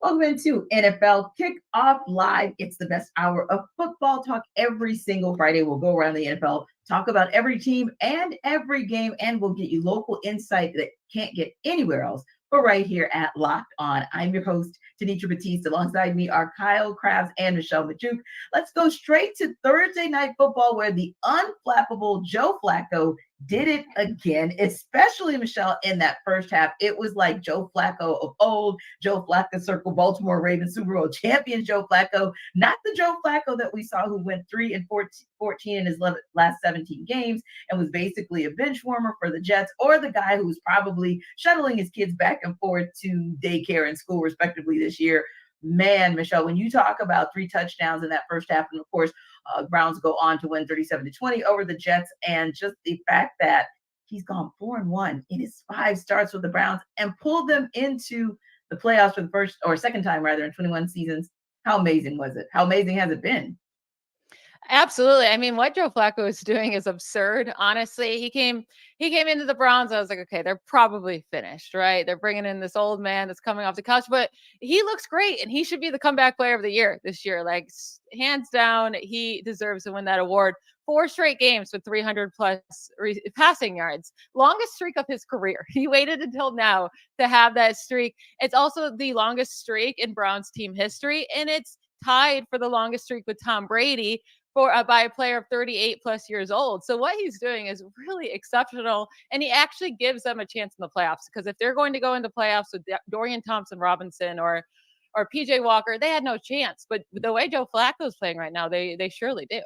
Welcome into NFL Kickoff Live. It's the best hour of football talk every single Friday. We'll go around the NFL, talk about every team and every game, and we'll get you local insight that can't get anywhere else but right here at Locked On. I'm your host, Tanisha Batiste. Alongside me are Kyle Krabs and Michelle Majuk. Let's go straight to Thursday Night Football, where the unflappable Joe Flacco did it again, especially Michelle in that first half. It was like Joe Flacco of old, Joe Flacco circle Baltimore Ravens Super Bowl champion Joe Flacco, not the Joe Flacco that we saw who went 3-14 in his last 17 games and was basically a bench warmer for the Jets, or the guy who was probably shuttling his kids back and forth to daycare and school respectively this year. Man, Michelle, when you talk about 3 touchdowns in that first half, and of course, Browns go on to win 37-20 over the Jets, and just the fact that he's gone 4-1 in his 5 starts with the Browns and pulled them into the playoffs for the first or second time rather in 21 seasons. How amazing was it? How amazing has it been? Absolutely. I mean, what Joe Flacco is doing is absurd. Honestly, he came into the Browns. I was like, okay, they're probably finished, right? They're bringing in this old man that's coming off the couch, but he looks great, and he should be the comeback player of the year this year. Like, hands down, he deserves to win that award. 4 straight games with 300 plus passing yards, longest streak of his career. He waited until now to have that streak. It's also the longest streak in Browns team history, and it's tied for the longest streak with Tom Brady by a player of 38 plus years old. So what he's doing is really exceptional, and he actually gives them a chance in the playoffs, because if they're going to go into playoffs with Dorian Thompson-Robinson or PJ Walker, they had no chance. But the way Joe Flacco is playing right now, they surely do.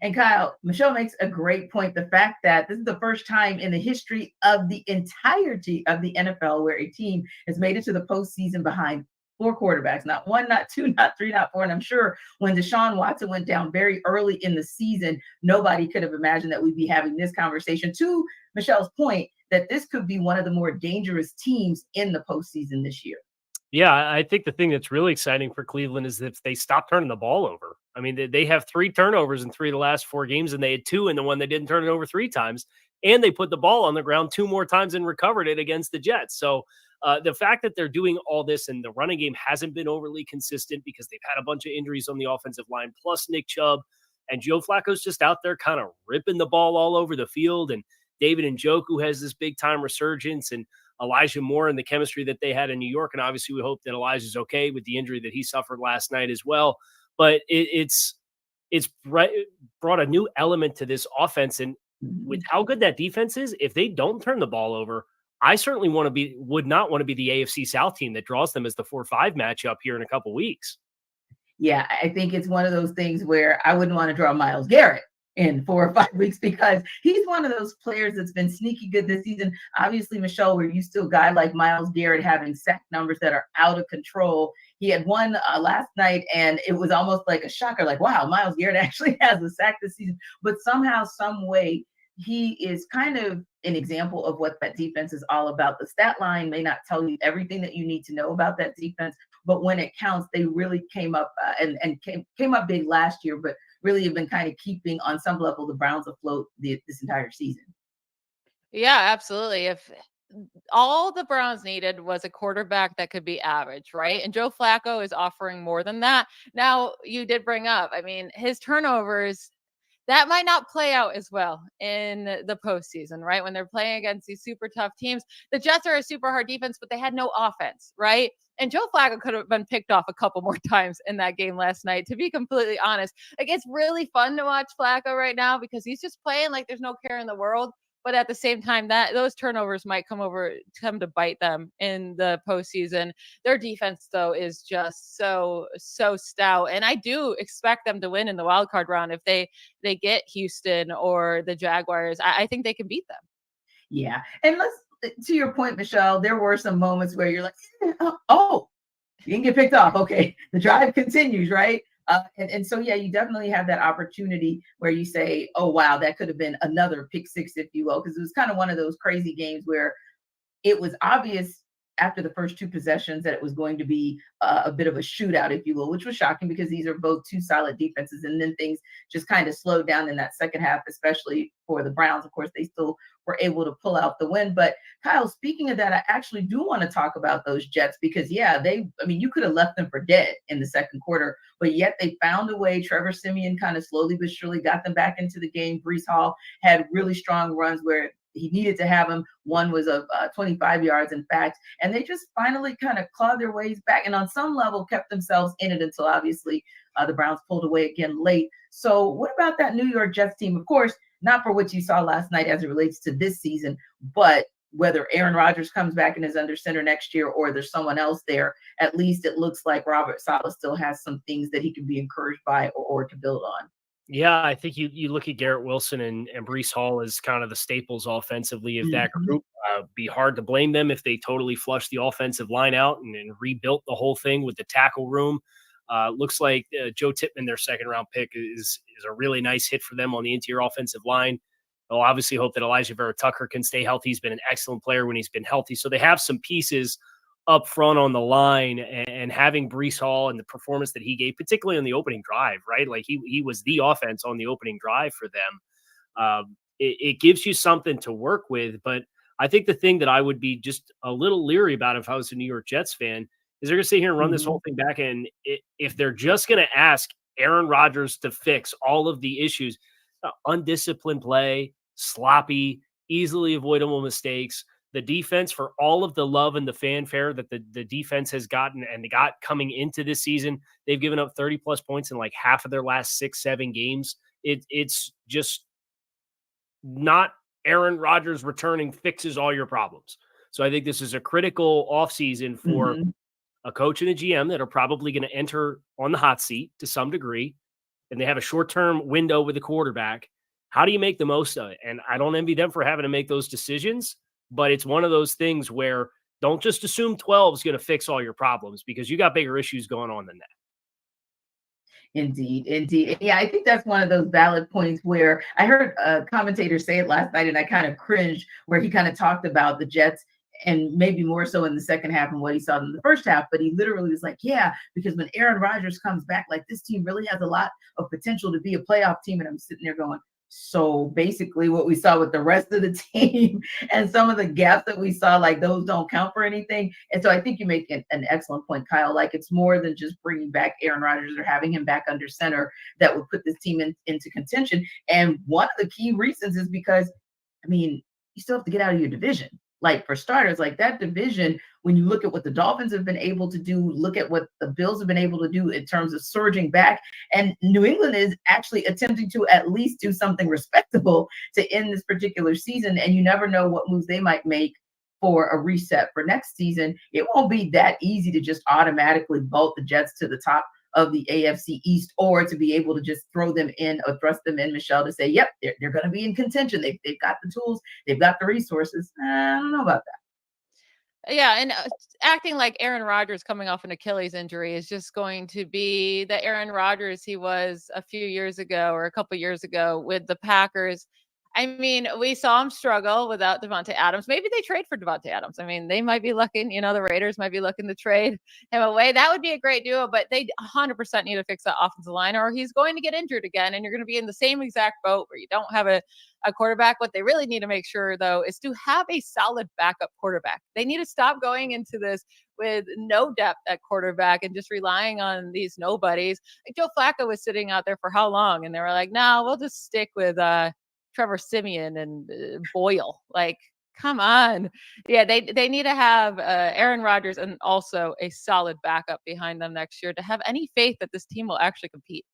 And Kyle, Michelle makes a great point. The fact that this is the first time in the history of the entirety of the NFL where a team has made it to the postseason behind 4 quarterbacks, not 1, not 2, not 3, not 4. And I'm sure when Deshaun Watson went down very early in the season, nobody could have imagined that we'd be having this conversation. To Michelle's point, that this could be one of the more dangerous teams in the postseason this year. Yeah, I think the thing that's really exciting for Cleveland is that they stop turning the ball over. I mean, they have 3 turnovers in 3 of the last 4 games, and they had 2 in the one they didn't turn it over 3 times. And they put the ball on the ground 2 more times and recovered it against the Jets. So the fact that they're doing all this and the running game hasn't been overly consistent because they've had a bunch of injuries on the offensive line, plus Nick Chubb, and Joe Flacco's just out there kind of ripping the ball all over the field. And David Njoku has this big time resurgence, and Elijah Moore and the chemistry that they had in New York. And obviously we hope that Elijah's okay with the injury that he suffered last night as well. But it's brought a new element to this offense. And with how good that defense is, if they don't turn the ball over, I certainly would not want to be the AFC South team that draws them as the 4-5 matchup here in a couple weeks. Yeah, I think it's one of those things where I wouldn't want to draw Myles Garrett in 4 or 5 weeks, because he's one of those players that's been sneaky good this season. Obviously, Michelle, we're used to a guy like Myles Garrett having sack numbers that are out of control. He had one last night, and it was almost like a shocker, like, wow, Myles Garrett actually has a sack this season. But somehow, some way, he is kind of an example of what that defense is all about. The stat line may not tell you everything that you need to know about that defense, but when it counts, they really came up and came up big last year, but really have been kind of keeping on some level the Browns afloat this entire season. Yeah, absolutely. If all the Browns needed was a quarterback that could be average, right? And Joe Flacco is offering more than that. Now, you did bring up, I mean, his turnovers, that might not play out as well in the postseason, right? When they're playing against these super tough teams. The Jets are a super hard defense, but they had no offense, right? And Joe Flacco could have been picked off a couple more times in that game last night, to be completely honest. Like, it's really fun to watch Flacco right now because he's just playing like there's no care in the world. But at the same time, that those turnovers might come to bite them in the postseason. Their defense, though, is just so stout, and I do expect them to win in the wild card round if they get Houston or the Jaguars. I think they can beat them. Yeah, and to your point, Michelle, there were some moments where you're like, oh, you didn't get picked off. Okay, the drive continues, right? And so, yeah, you definitely have that opportunity where you say, oh, wow, that could have been another pick 6, if you will, because it was kind of one of those crazy games where it was obvious after the first two possessions that it was going to be a bit of a shootout, if you will, which was shocking because these are both two solid defenses. And then things just kind of slowed down in that second half, especially for the Browns. Of course, they still were able to pull out the win. But Kyle, speaking of that, I actually do want to talk about those Jets because, yeah, you could have left them for dead in the second quarter, but yet they found a way. Trevor Siemian kind of slowly but surely got them back into the game. Breece Hall had really strong runs where he needed to have him. One was of 25 yards, in fact, and they just finally kind of clawed their ways back and on some level kept themselves in it until obviously the Browns pulled away again late. So what about that New York Jets team? Of course, not for what you saw last night as it relates to this season, but whether Aaron Rodgers comes back and is under center next year or there's someone else there, at least it looks like Robert Saleh still has some things that he can be encouraged by or to build on. Yeah, I think you look at Garrett Wilson and Breece Hall as kind of the staples offensively of that group. Be hard to blame them if they totally flushed the offensive line out and rebuilt the whole thing with the tackle room. Looks like Joe Tippmann, their second-round pick, is a really nice hit for them on the interior offensive line. They'll obviously hope that Elijah Vera Tucker can stay healthy. He's been an excellent player when he's been healthy. So they have some pieces up front on the line, and having Breece Hall and the performance that he gave, particularly on the opening drive, right? Like he was the offense on the opening drive for them. It gives you something to work with. But I think the thing that I would be just a little leery about if I was a New York Jets fan is they're going to sit here and run this whole thing back. And if they're just going to ask Aaron Rodgers to fix all of the issues, undisciplined play, sloppy, easily avoidable mistakes, the defense, for all of the love and the fanfare that the defense has gotten and got coming into this season, they've given up 30 plus points in like half of their last 6-7 games. It's just not Aaron Rodgers returning fixes all your problems. So I think this is a critical offseason for a coach and a GM that are probably going to enter on the hot seat to some degree, and they have a short-term window with the quarterback. How do you make the most of it? And I don't envy them for having to make those decisions, but it's one of those things where don't just assume 12 is going to fix all your problems because you got bigger issues going on than that. Indeed. Yeah, I think that's one of those valid points where I heard a commentator say it last night and I kind of cringed, where he kind of talked about the Jets and maybe more so in the second half and what he saw in the first half. But he literally was like, yeah, because when Aaron Rodgers comes back, like this team really has a lot of potential to be a playoff team. And I'm sitting there going, so basically what we saw with the rest of the team and some of the gaps that we saw, like those don't count for anything. And so I think you make an excellent point, Kyle. Like it's more than just bringing back Aaron Rodgers or having him back under center that would put this team into contention. And one of the key reasons is because, you still have to get out of your division. Like for starters, like that division, when you look at what the Dolphins have been able to do, look at what the Bills have been able to do in terms of surging back, and New England is actually attempting to at least do something respectable to end this particular season. And you never know what moves they might make for a reset for next season. It won't be that easy to just automatically vault the Jets to the top of the AFC East, or to be able to just throw them in or thrust them in, Michelle, to say, yep, they're going to be in contention. They've got the tools. They've got the resources. I don't know about that. Yeah, and acting like Aaron Rodgers coming off an Achilles injury is just going to be the Aaron Rodgers he was a few years ago or a couple years ago with the Packers. We saw him struggle without Devontae Adams. Maybe they trade for Devontae Adams. They might be looking, the Raiders might be looking to trade him away. That would be a great duo, but they 100% need to fix that offensive line or he's going to get injured again. And you're going to be in the same exact boat where you don't have a quarterback. What they really need to make sure, though, is to have a solid backup quarterback. They need to stop going into this with no depth at quarterback and just relying on these nobodies. Like Joe Flacco was sitting out there for how long? And they were like, no, we'll just stick with Trevor Siemian and Boyle. Like, come on. Yeah, they need to have Aaron Rodgers and also a solid backup behind them next year to have any faith that this team will actually compete.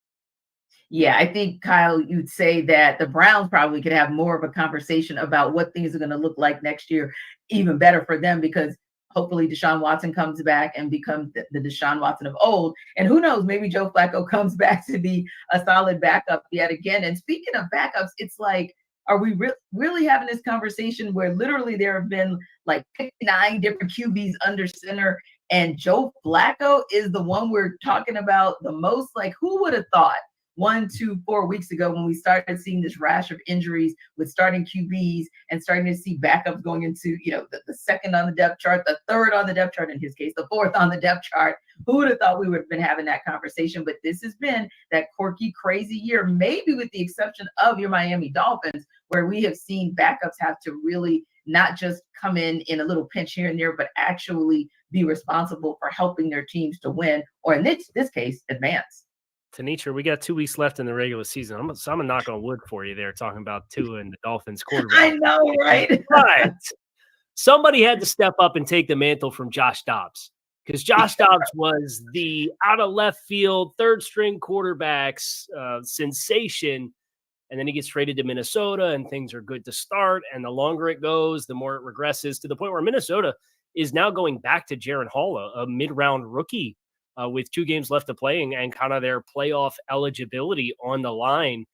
Yeah, I think, Kyle, you'd say that the Browns probably could have more of a conversation about what things are going to look like next year, even better for them, because hopefully Deshaun Watson comes back and becomes the Deshaun Watson of old. And who knows, maybe Joe Flacco comes back to be a solid backup yet again. And speaking of backups, it's like, are we really having this conversation where literally there have been like 59 different QBs under center and Joe Flacco is the one we're talking about the most? Like, who would have thought 4 weeks ago when we started seeing this rash of injuries with starting QBs and starting to see backups going into, the second on the depth chart, the third on the depth chart, in his case, the fourth on the depth chart. Who would have thought we would have been having that conversation? But this has been that quirky, crazy year, maybe with the exception of your Miami Dolphins, where we have seen backups have to really not just come in a little pinch here and there, but actually be responsible for helping their teams to win, or in this case, advance. Tanisha, we got 2 weeks left in the regular season. I'm gonna knock on wood for you there, talking about Tua and the Dolphins quarterback. I know, right? But somebody had to step up and take the mantle from Josh Dobbs, because Josh Dobbs was the out of left field third string quarterback's sensation. And then he gets traded to Minnesota and things are good to start. And the longer it goes, the more it regresses, to the point where Minnesota is now going back to Jaren Hall, a mid-round rookie with 2 games left to play and kind of their playoff eligibility on the line.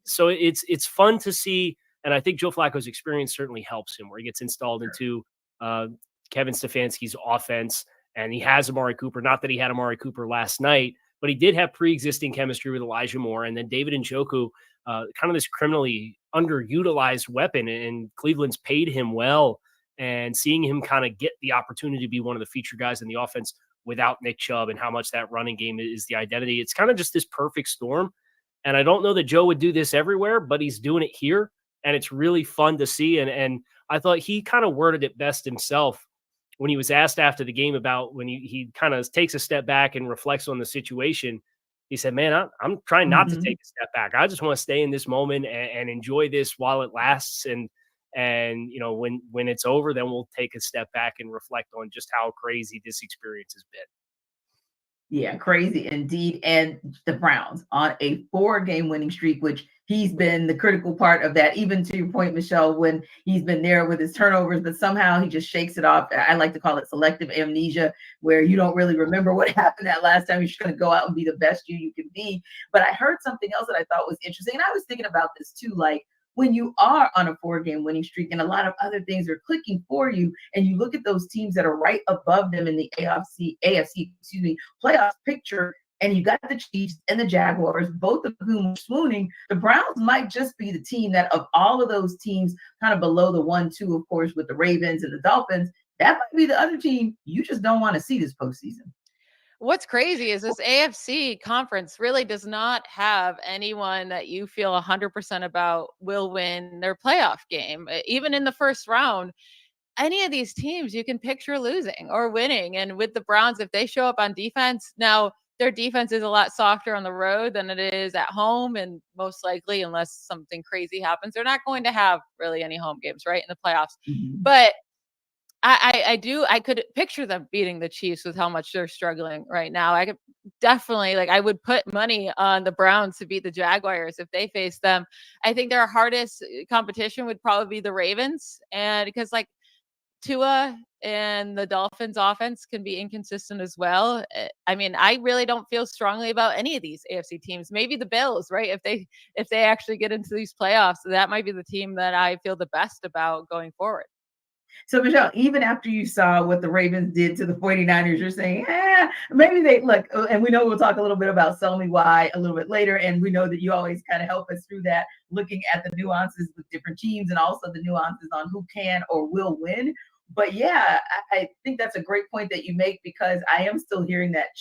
So it's fun to see. And I think Joe Flacco's experience certainly helps him, where he gets installed into Kevin Stefanski's offense. And he has Amari Cooper. Not that he had Amari Cooper last night, but he did have pre-existing chemistry with Elijah Moore. And then David Njoku, kind of this criminally underutilized weapon, and Cleveland's paid him well. And seeing him kind of get the opportunity to be one of the featured guys in the offense without Nick Chubb, and how much that running game is the identity. It's kind of just this perfect storm. And I don't know that Joe would do this everywhere, but he's doing it here. And it's really fun to see. And I thought he kind of worded it best himself when he was asked after the game about when he kind of takes a step back and reflects on the situation. He said, man, I'm trying not to take a step back. I just want to stay in this moment and enjoy this while it lasts. And when it's over, then we'll take a step back and reflect on just how crazy this experience has been. Yeah, crazy indeed. And the Browns on a 4-game winning streak, which he's been the critical part of that, even to your point, Michelle, when he's been there with his turnovers, but somehow he just shakes it off. I like to call it selective amnesia, where you don't really remember what happened that last time. You're just going to go out and be the best you can be. But I heard something else that I thought was interesting. And I was thinking about this too, like, when you are on a 4-game winning streak and a lot of other things are clicking for you, and you look at those teams that are right above them in the AFC playoff picture, and you got the Chiefs and the Jaguars, both of whom are swooning, the Browns might just be the team that, of all of those teams kind of below the 1-2, of course, with the Ravens and the Dolphins, that might be the other team you just don't want to see this postseason. What's crazy is this AFC conference really does not have anyone that you feel 100% about will win their playoff game. Even in the first round, any of these teams you can picture losing or winning. And with the Browns, if they show up on defense, now their defense is a lot softer on the road than it is at home. And most likely, unless something crazy happens, they're not going to have really any home games, right, in the playoffs. But I could picture them beating the Chiefs with how much they're struggling right now. I could definitely, I would put money on the Browns to beat the Jaguars if they face them. I think their hardest competition would probably be the Ravens. And because Tua and the Dolphins offense can be inconsistent as well. I mean, I really don't feel strongly about any of these AFC teams. Maybe the Bills, right? If they actually get into these playoffs, that might be the team that I feel the best about going forward. So, Michelle, even after you saw what the Ravens did to the 49ers, you're saying, maybe they look, and we know we'll talk a little bit about Sell Me Why a little bit later. And we know that you always kind of help us through that, looking at the nuances with different teams and also the nuances on who can or will win. But yeah, I think that's a great point that you make, because I am still hearing that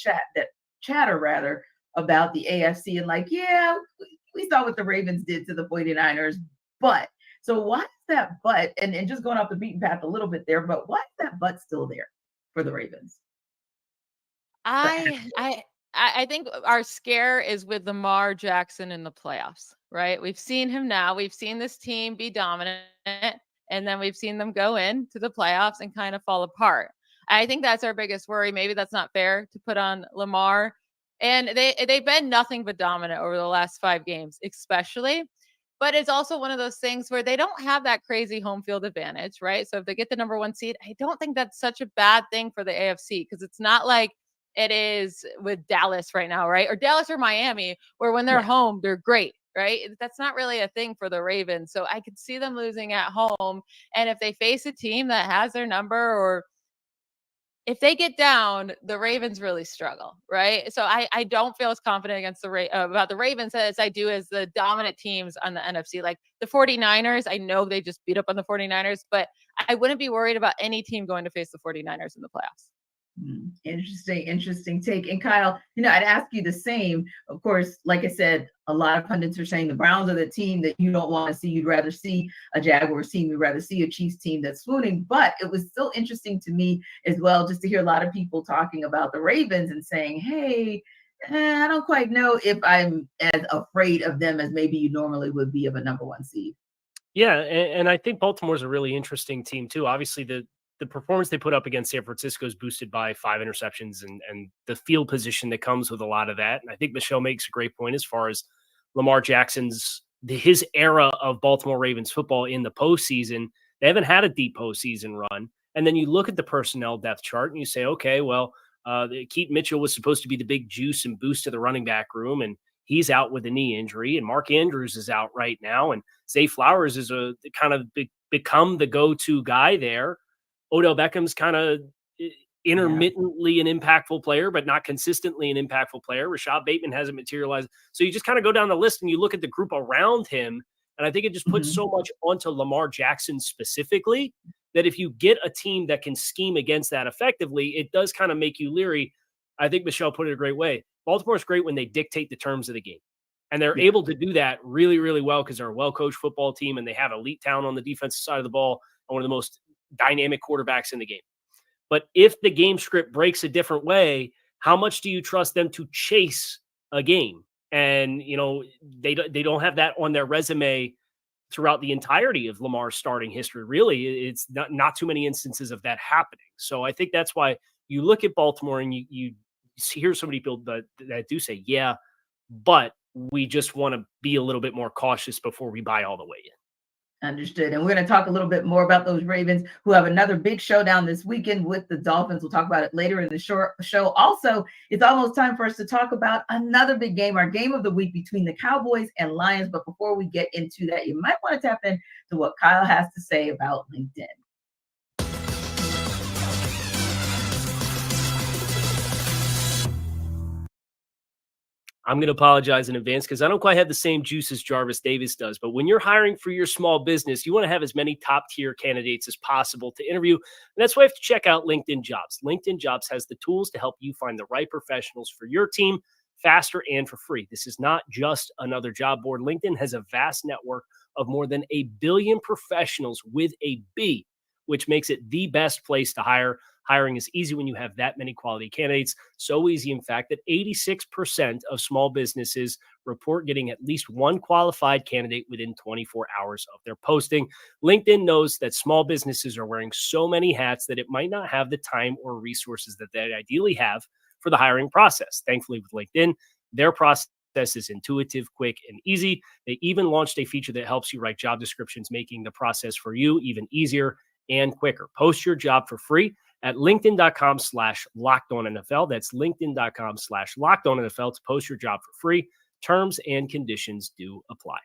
chatter rather about the AFC and we saw what the Ravens did to the 49ers, but so why is that but, and just going off the beaten path a little bit there, but why is that but still there for the Ravens? I think our scare is with Lamar Jackson in the playoffs, right? We've seen him now. We've seen this team be dominant, and then we've seen them go into the playoffs and kind of fall apart. I think that's our biggest worry. Maybe that's not fair to put on Lamar. And they've been nothing but dominant over the last 5 games, especially. But it's also one of those things where they don't have that crazy home field advantage, right? So if they get the number 1 seed, I don't think that's such a bad thing for the AFC, because it's not like it is with Dallas right now, right? Or Dallas or Miami, where when they're home, they're great, right? That's not really a thing for the Ravens. So I could see them losing at home. And if they face a team that has their number or if they get down, the Ravens really struggle, right? So I don't feel as confident against about the Ravens as I do as the dominant teams on the NFC. Like the 49ers, I know they just beat up on the 49ers, but I wouldn't be worried about any team going to face the 49ers in the playoffs. Interesting take. And Kyle, I'd ask you the same. Of course, like I said, a lot of pundits are saying the Browns are the team that you don't want to see. You'd rather see a Jaguars team. You'd rather see a Chiefs team that's swooning. But it was still interesting to me as well, just to hear a lot of people talking about the Ravens and saying, hey, I don't quite know if I'm as afraid of them as maybe you normally would be of a number one seed. Yeah, and I think Baltimore's a really interesting team too. Obviously, the performance they put up against San Francisco is boosted by 5 interceptions and the field position that comes with a lot of that. And I think Michelle makes a great point as far as Lamar Jackson's his era of Baltimore Ravens football in the postseason. They haven't had a deep postseason run. And then you look at the personnel depth chart and you say, okay, well, Keaton Mitchell was supposed to be the big juice and boost to the running back room, and he's out with a knee injury. And Mark Andrews is out right now, and Zay Flowers is a kind of become the go-to guy there. Odell Beckham's kind of intermittently an impactful player, but not consistently an impactful player. Rashad Bateman hasn't materialized. So you just kind of go down the list and you look at the group around him. And I think it just puts so much onto Lamar Jackson specifically that if you get a team that can scheme against that effectively, it does kind of make you leery. I think Michelle put it a great way. Baltimore's great when they dictate the terms of the game. And they're able to do that really, really well because they're a well-coached football team and they have elite talent on the defensive side of the ball and one of the most dynamic quarterbacks in the game. But if the game script breaks a different way, how much do you trust them to chase a game? And, they don't have that on their resume throughout the entirety of Lamar's starting history. Really, it's not too many instances of that happening. So I think that's why you look at Baltimore and you hear so many people that do say, yeah, but we just want to be a little bit more cautious before we buy all the way in. Understood. And we're going to talk a little bit more about those Ravens who have another big showdown this weekend with the Dolphins. We'll talk about it later in the show. Also, it's almost time for us to talk about another big game, our game of the week between the Cowboys and Lions. But before we get into that, you might want to tap into what Kyle has to say about LinkedIn. I'm going to apologize in advance because I don't quite have the same juice as Jarvis Davis does. But when you're hiring for your small business, you want to have as many top tier candidates as possible to interview. And that's why you have to check out LinkedIn Jobs. LinkedIn Jobs has the tools to help you find the right professionals for your team faster and for free. This is not just another job board. LinkedIn has a vast network of more than 1 billion professionals with a B, which makes it the best place to hire. Hiring is easy when you have that many quality candidates. So easy, in fact, that 86% of small businesses report getting at least one qualified candidate within 24 hours of their posting. LinkedIn knows that small businesses are wearing so many hats that it might not have the time or resources that they ideally have for the hiring process. Thankfully, with LinkedIn, their process is intuitive, quick, and easy. They even launched a feature that helps you write job descriptions, making the process for you even easier and quicker. Post your job for free at linkedin.com/lockedonnfl. That's linkedin.com/lockedonnfl to post your job for free. Terms and conditions do apply.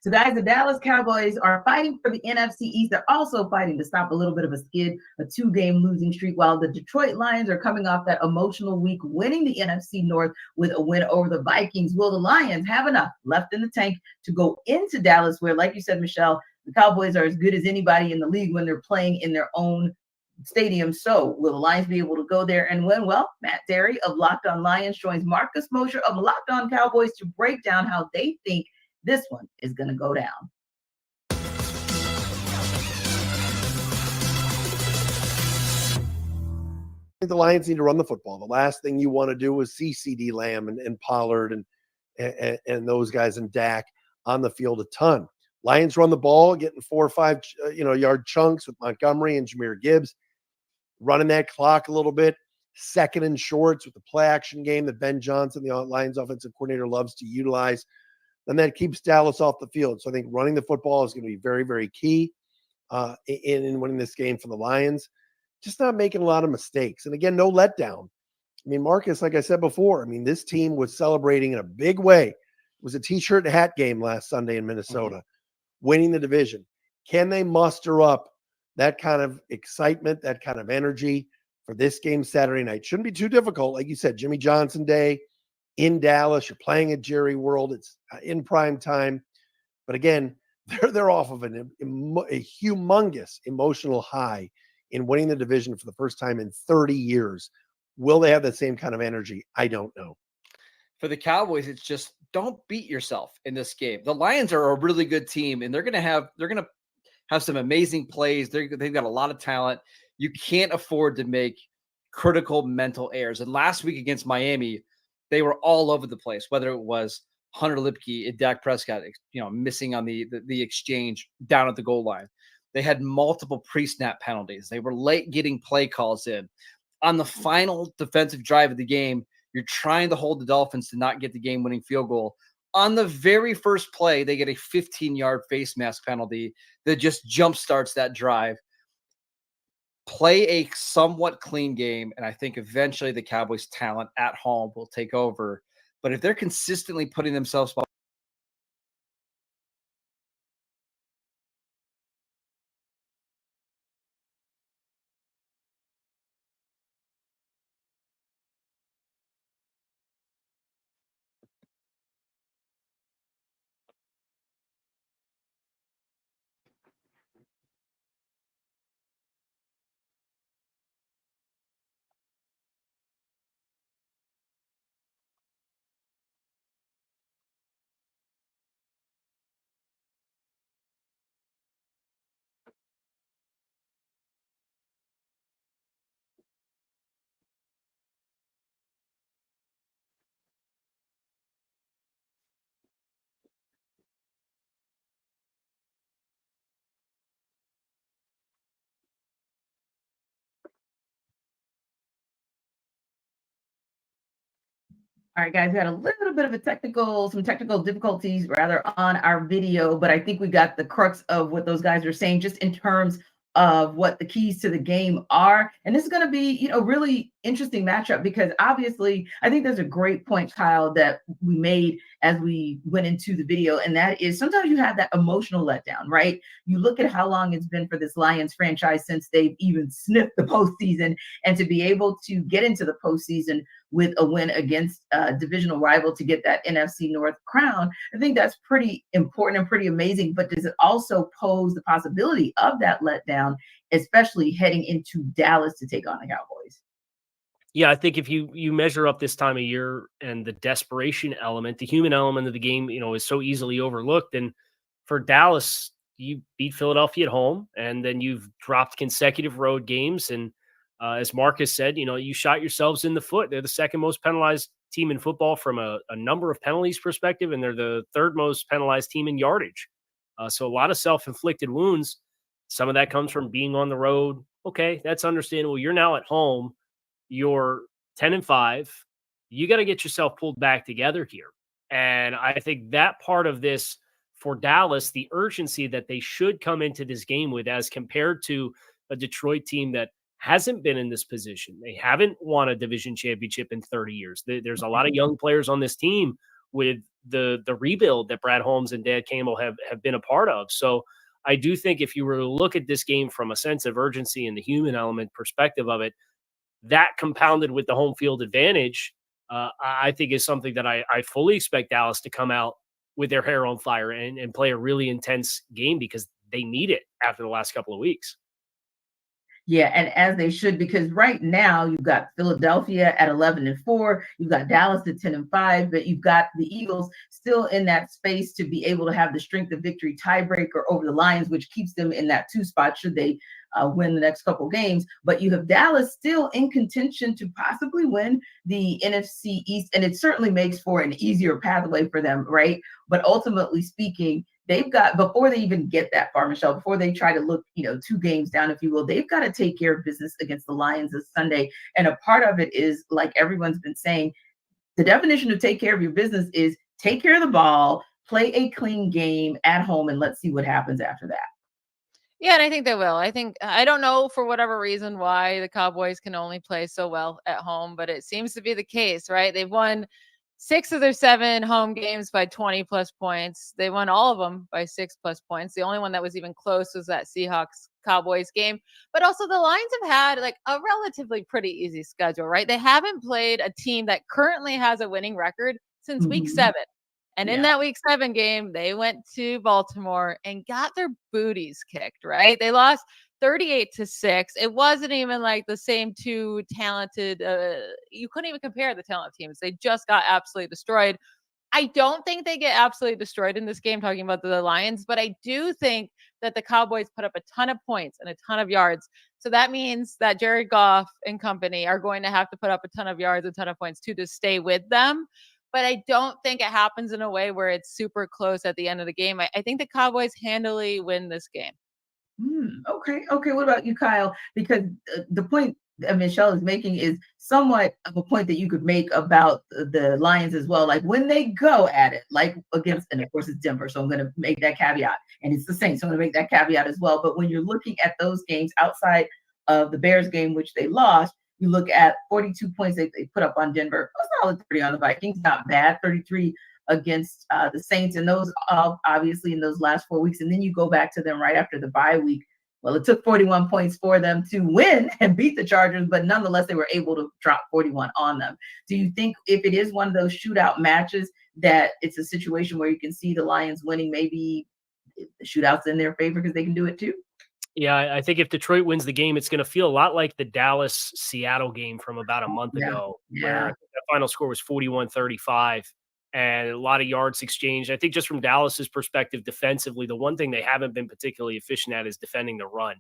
So, guys, the Dallas Cowboys are fighting for the NFC East. They're also fighting to stop a little bit of a skid, a 2-game losing streak, while the Detroit Lions are coming off that emotional week, winning the NFC North with a win over the Vikings. Will the Lions have enough left in the tank to go into Dallas, where, like you said, Michelle, the Cowboys are as good as anybody in the league when they're playing in their own stadium? So will the Lions be able to go there and win? Well, Matt Derry of Locked On Lions joins Marcus Mosher of Locked On Cowboys to break down how they think this one is going to go down. I think the Lions need to run the football. The last thing you want to do is see CeeDee Lamb and Pollard and those guys and Dak on the field a ton. Lions run the ball, getting 4 or 5 yard chunks with Montgomery and Jahmyr Gibbs, running that clock a little bit. Second and shorts with the play action game that Ben Johnson, the Lions offensive coordinator, loves to utilize. And that keeps Dallas off the field. So I think running the football is going to be very, very key in winning this game for the Lions. Just not making a lot of mistakes. And again, no letdown. I mean, Marcus, like I said before, this team was celebrating in a big way was a t-shirt and hat game last Sunday in Minnesota, winning the division. Can they muster up that kind of excitement, that kind of energy for this game Saturday night? Shouldn't be too difficult. Like you said, Jimmy Johnson Day in Dallas. You're playing at Jerry World. It's in prime time. But again, they're off of a humongous emotional high in winning the division for the first time in 30 years. Will they have that same kind of energy? I don't know. For the Cowboys, it's just don't beat yourself in this game. The Lions are a really good team, and they're going to have some amazing plays. They've got a lot of talent. You can't afford to make critical mental errors. And last week against Miami, they were all over the place, whether it was Hunter Lipke and Dak Prescott, missing on the exchange down at the goal line. They had multiple pre-snap penalties. They were late getting play calls in. On the final defensive drive of the game, you're trying to hold the Dolphins to not get the game-winning field goal. On the very first play, they get a 15-yard face mask penalty that just jump-starts that drive. Play a somewhat clean game, and I think eventually the Cowboys' talent at home will take over. But if they're consistently putting themselves All right, guys, we had a little bit of some technical difficulties rather on our video, but I think we got the crux of what those guys are saying just in terms of what the keys to the game are. And this is going to be, really interesting matchup because obviously I think there's a great point, Kyle, that we made as we went into the video. And that is sometimes you have that emotional letdown, right? You look at how long it's been for this Lions franchise since they've even sniffed the postseason, and to be able to get into the postseason with a win against a divisional rival to get that NFC North crown, I think that's pretty important and pretty amazing. But does it also pose the possibility of that letdown, especially heading into Dallas to take on the Cowboys? Yeah, I think if you measure up this time of year and the desperation element, the human element of the game, is so easily overlooked. And for Dallas, you beat Philadelphia at home, and then you've dropped consecutive road games. And as Marcus said, you shot yourselves in the foot. They're the second most penalized team in football from a number of penalties perspective, and they're the third most penalized team in yardage. So a lot of self-inflicted wounds. Some of that comes from being on the road. Okay, that's understandable. You're now at home. You're 10-5. You got to get yourself pulled back together here. And I think that part of this for Dallas, the urgency that they should come into this game with as compared to a Detroit team that hasn't been in this position. They haven't won a division championship in 30 years. There's a lot of young players on this team with the rebuild that Brad Holmes and Dan Campbell have been a part of. So I do think if you were to look at this game from a sense of urgency and the human element perspective of it, that compounded with the home field advantage, I think is something that I fully expect Dallas to come out with their hair on fire and play a really intense game because they need it after the last couple of weeks. Yeah, and as they should, because right now you've got Philadelphia at 11-4, you've got Dallas at 10-5, but you've got the Eagles still in that space to be able to have the strength of victory tiebreaker over the Lions, which keeps them in that 2 spot should they win the next couple games. But you have Dallas still in contention to possibly win the NFC East, and it certainly makes for an easier pathway for them, right? But ultimately speaking, they've got, before they even get that far, Michelle, before they try to look, 2 games down, if you will, they've got to take care of business against the Lions this Sunday. And a part of it is, like everyone's been saying, the definition of take care of your business is take care of the ball, play a clean game at home, and let's see what happens after that. Yeah, and I think they will. I don't know for whatever reason why the Cowboys can only play so well at home, but it seems to be the case, right? They've won 6 of their 7 home games by 20 plus points. They won all of them by 6 plus points. The only one that was even close was that Seahawks Cowboys game. But also the Lions have had like a relatively pretty easy schedule, right? They haven't played a team that currently has a winning record since week 7. And in that week 7 game, they went to Baltimore and got their booties kicked, right? They lost 38-6. It wasn't even like the same two talented, you couldn't even compare the talent teams. They just got absolutely destroyed. I don't think they get absolutely destroyed in this game, talking about the Lions, but I do think that the Cowboys put up a ton of points and a ton of yards. So that means that Jared Goff and company are going to have to put up a ton of yards, a ton of points to stay with them. But I don't think it happens in a way where it's super close at the end of the game. I think the Cowboys handily win this game. Okay. What about you, Kyle? Because the point that Michelle is making is somewhat of a point that you could make about the Lions as well. Like when they go at it, like against, and of course it's Denver, so I'm going to make that caveat. And it's the Saints, so I'm going to make that caveat as well. But when you're looking at those games outside of the Bears game, which they lost, you look at 42 points they put up on Denver. A solid 30 on the Vikings, not bad. 33 against the Saints, and those obviously in those last 4 weeks. And then you go back to them right after the bye week. Well, it took 41 points for them to win and beat the Chargers, but nonetheless, they were able to drop 41 on them. Do you think if it is one of those shootout matches that it's a situation where you can see the Lions winning, maybe the shootout's in their favor because they can do it too? Yeah, I think if Detroit wins the game, it's going to feel a lot like the Dallas-Seattle game from about a month ago, where I think the final score was 41-35 and a lot of yards exchanged. I think just from Dallas's perspective defensively, the one thing they haven't been particularly efficient at is defending the run.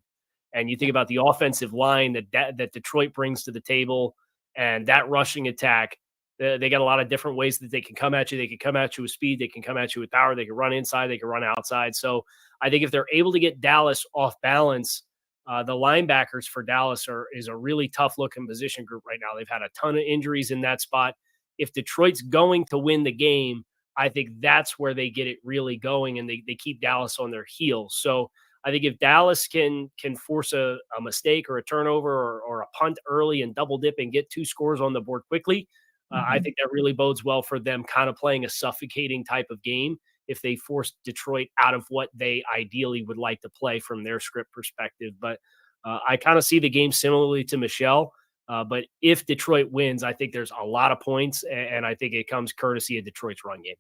And you think about the offensive line that Detroit brings to the table and that rushing attack, they got a lot of different ways that they can come at you. They can come at you with speed. They can come at you with power. They can run inside. They can run outside. So I think if they're able to get Dallas off balance, the linebackers for Dallas is a really tough looking position group right now. They've had a ton of injuries in that spot. If Detroit's going to win the game, I think that's where they get it really going and they keep Dallas on their heels. So I think if Dallas can force a mistake or a turnover or a punt early and double dip and get 2 scores on the board quickly, I think that really bodes well for them kind of playing a suffocating type of game if they force Detroit out of what they ideally would like to play from their script perspective. But I kind of see the game similarly to Michelle. But if Detroit wins, I think there's a lot of points, and I think it comes courtesy of Detroit's run game.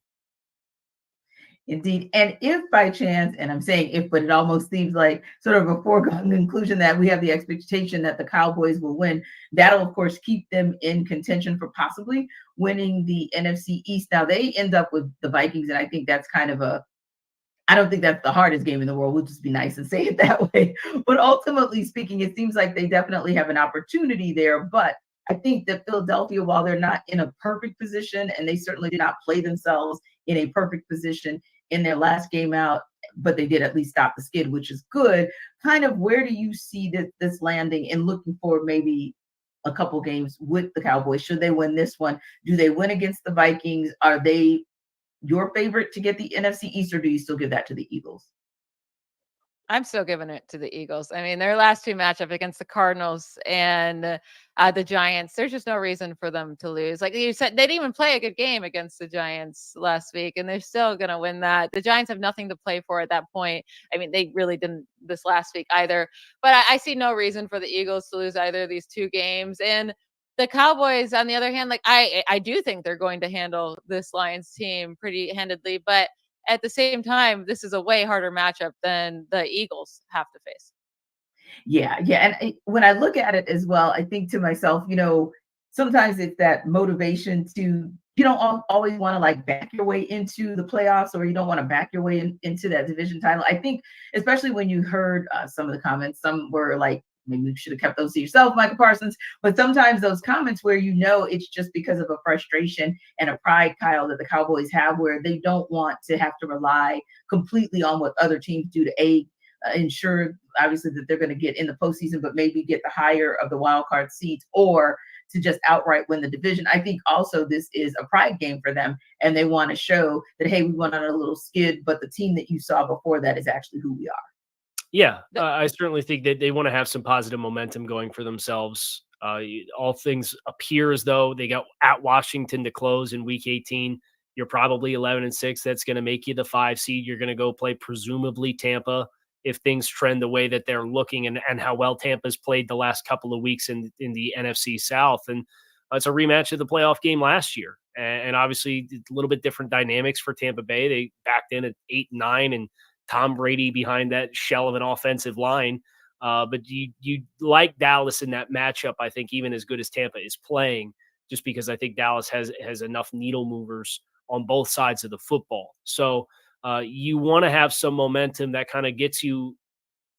Indeed. And if by chance, and I'm saying if, but it almost seems like sort of a foregone conclusion that we have the expectation that the Cowboys will win, that'll, of course, keep them in contention for possibly winning the NFC East. Now, they end up with the Vikings, and I think that's kind of I don't think that's the hardest game in the world. We'll just be nice and say it that way. But ultimately speaking, it seems like they definitely have an opportunity there. But I think that Philadelphia, while they're not in a perfect position, and they certainly did not play themselves in a perfect position in their last game out, but they did at least stop the skid, which is good. Kind of where do you see this landing and looking for maybe a couple games with the Cowboys? Should they win this one? Do they win against the Vikings? Are they your favorite to get the NFC East, or do you still give that to the Eagles? I'm still giving it to the Eagles. I mean, their last 2 matchup against the Cardinals and the Giants, there's just no reason for them to lose. Like you said, they didn't even play a good game against the Giants last week, and they're still going to win that. The Giants have nothing to play for at that point. I mean, they really didn't this last week either. But I see no reason for the Eagles to lose either of these 2 games. And the Cowboys, on the other hand, like I do think they're going to handle this Lions team pretty handedly, but at the same time, this is a way harder matchup than the Eagles have to face. Yeah. And when I look at it as well, I think to myself, sometimes it's that motivation to, you don't always want to like back your way into the playoffs, or you don't want to back your way into that division title. I think, especially when you heard some of the comments, some were like, maybe you should have kept those to yourself, Michael Parsons. But sometimes those comments where it's just because of a frustration and a pride, Kyle, that the Cowboys have, where they don't want to have to rely completely on what other teams do to ensure, obviously, that they're going to get in the postseason, but maybe get the higher of the wild card seats, or to just outright win the division. I think also this is a pride game for them, and they want to show that, hey, we went on a little skid, but the team that you saw before that is actually who we are. Yeah, I certainly think that they want to have some positive momentum going for themselves. All things appear as though they got at Washington to close in week 18. You're probably 11-6. That's going to make you the 5 seed. You're going to go play presumably Tampa if things trend the way that they're looking, and how well Tampa's played the last couple of weeks in the NFC South. And it's a rematch of the playoff game last year. And obviously a little bit different dynamics for Tampa Bay. They backed in at 8-9 and Tom Brady behind that shell of an offensive line. But you like Dallas in that matchup, I think, even as good as Tampa is playing, just because I think Dallas has enough needle movers on both sides of the football. So you want to have some momentum that kind of gets you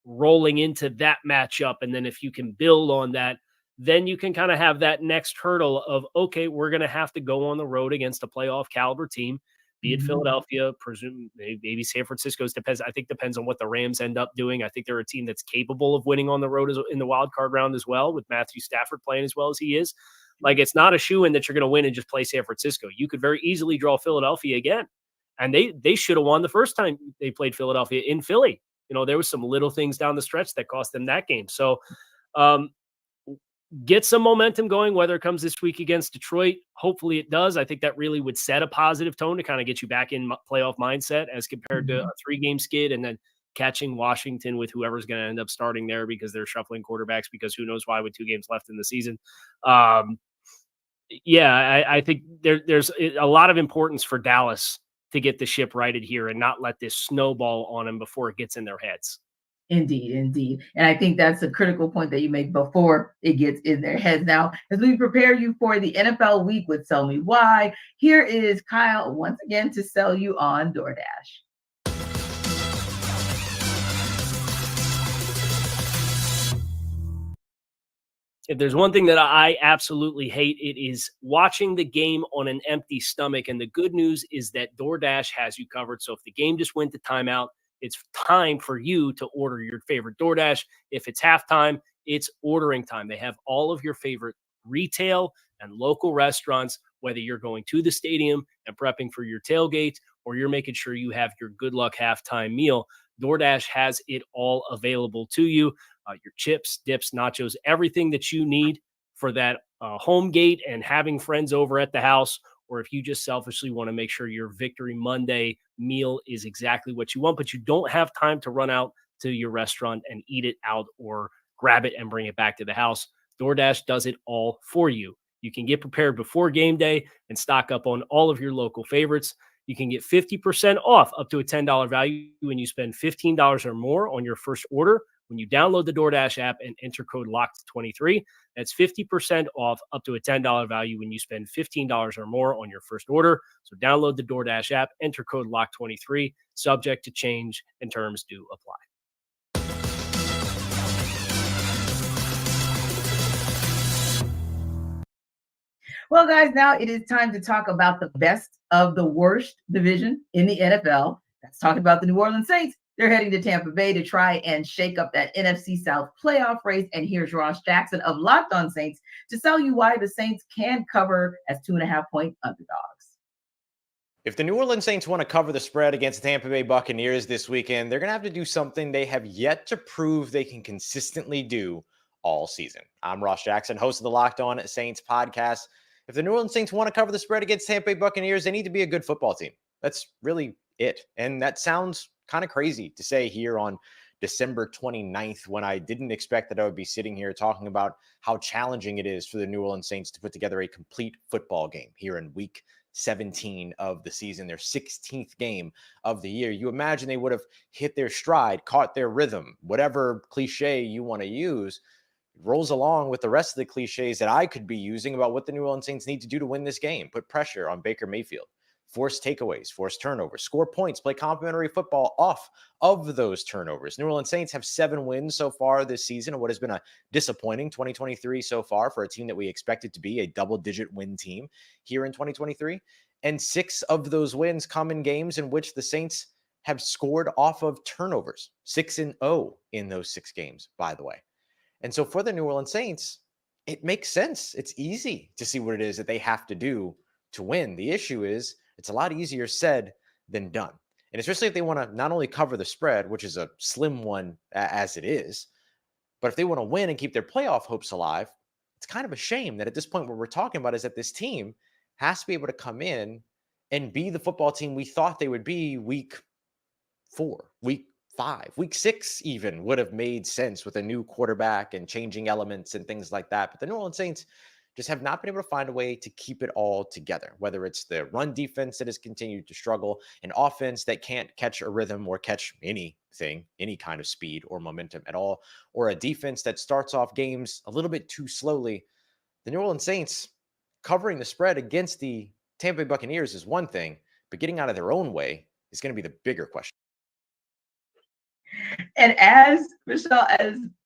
rolling into that matchup. And then if you can build on that, then you can kind of have that next hurdle of, okay, we're going to have to go on the road against a playoff caliber team, be it Philadelphia, presume maybe San Francisco's depends. I think depends on what the Rams end up doing. I think they're a team that's capable of winning on the road in the wild card round as well, with Matthew Stafford playing as well as he is. Like, it's not a shoo-in that you're going to win and just play San Francisco. You could very easily draw Philadelphia again. And they should have won the first time they played Philadelphia in Philly. There was some little things down the stretch that cost them that game. So get some momentum going, whether it comes this week against Detroit. Hopefully it does. I think that really would set a positive tone to kind of get you back in playoff mindset as compared to a 3-game skid and then catching Washington with whoever's going to end up starting there because they're shuffling quarterbacks because who knows why with 2 games left in the season. I think there's a lot of importance for Dallas to get the ship righted here and not let this snowball on them before it gets in their heads. Indeed. And I think that's a critical point that you make before it gets in their heads. Now, as we prepare you for the NFL week with Sell Me Why, here is Kyle once again to sell you on DoorDash. If there's one thing that I absolutely hate, it is watching the game on an empty stomach. And the good news is that DoorDash has you covered. So if the game just went to timeout, it's time for you to order your favorite DoorDash. If it's halftime, it's ordering time. They have all of your favorite retail and local restaurants, whether you're going to the stadium and prepping for your tailgate or you're making sure you have your good luck halftime meal. DoorDash has it all available to you. Your chips, dips, nachos, everything that you need for that home gate and having friends over at the house, or if you just selfishly want to make sure your Victory Monday meal is exactly what you want, but you don't have time to run out to your restaurant and eat it out or grab it and bring it back to the house. DoorDash does it all for you. You can get prepared before game day and stock up on all of your local favorites. You can get 50% off up to a $10 value when you spend $15 or more on your first order when you download the DoorDash app and enter code LOCKED23. That's 50% off up to a $10 value when you spend $15 or more on your first order. So download the DoorDash app, enter code LOCKED23, subject to change, and terms do apply. Well, guys, now it is time to talk about the best of the worst division in the NFL. Let's talk about the New Orleans Saints. They're heading to Tampa Bay to try and shake up that NFC South playoff race. And here's Ross Jackson of Locked On Saints to tell you why the Saints can cover as 2.5-point underdogs. If the New Orleans Saints want to cover the spread against the Tampa Bay Buccaneers this weekend, they're going to have to do something they have yet to prove they can consistently do all season. I'm Ross Jackson, host of the Locked On Saints podcast. If the New Orleans Saints want to cover the spread against Tampa Bay Buccaneers, they need to be a good football team. That's really it. And that sounds kind of crazy to say here on December 29th when I didn't expect that I would be sitting here talking about how challenging it is for the New Orleans Saints to put together a complete football game here in week 17 of the season, their 16th game of the year. You imagine they would have hit their stride, caught their rhythm, whatever cliche you want to use, rolls along with the rest of the cliches that I could be using about what the New Orleans Saints need to do to win this game. Put pressure on Baker Mayfield, force takeaways, force turnovers, score points, play complementary football off of those turnovers. New Orleans Saints have 7 wins so far this season, what has been a disappointing 2023 so far for a team that we expected to be a double-digit win team here in 2023. And 6 of those wins come in games in which the Saints have scored off of turnovers. 6-0 in those 6 games, by the way. And so for the New Orleans Saints, it makes sense. It's easy to see what it is that they have to do to win. The issue is it's a lot easier said than done. And especially if they want to not only cover the spread, which is a slim one as it is, but if they want to win and keep their playoff hopes alive, it's kind of a shame that at this point, what we're talking about is that this team has to be able to come in and be the football team we thought they would be week 4, week 5, week 6 even would have made sense with a new quarterback and changing elements and things like that. But the New Orleans Saints just have not been able to find a way to keep it all together, whether it's the run defense that has continued to struggle, an offense that can't catch a rhythm or catch anything, any kind of speed or momentum at all, or a defense that starts off games a little bit too slowly. The New Orleans Saints covering the spread against the Tampa Bay Buccaneers is one thing, but getting out of their own way is going to be the bigger question. And as Michelle,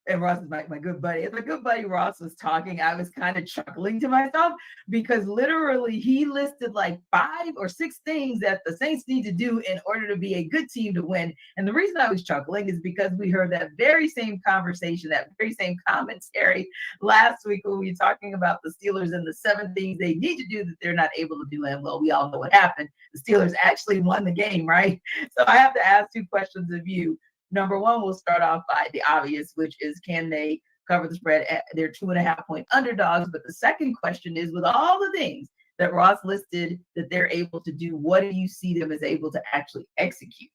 and Ross is my good buddy, as my good buddy Ross was talking, I was kind of chuckling to myself because literally he listed like 5 or 6 things that the Saints need to do in order to be a good team to win. And the reason I was chuckling is because we heard that very same conversation, that very same commentary last week when we were talking about the Steelers and the 7 things they need to do that they're not able to do. And well, we all know what happened. The Steelers actually won the game, right? So I have to ask 2 questions of you. Number one, we'll start off by the obvious, which is, can they cover the spread? They're 2.5-point underdogs. But the second question is, with all the things that Ross listed that they're able to do, what do you see them as able to actually execute?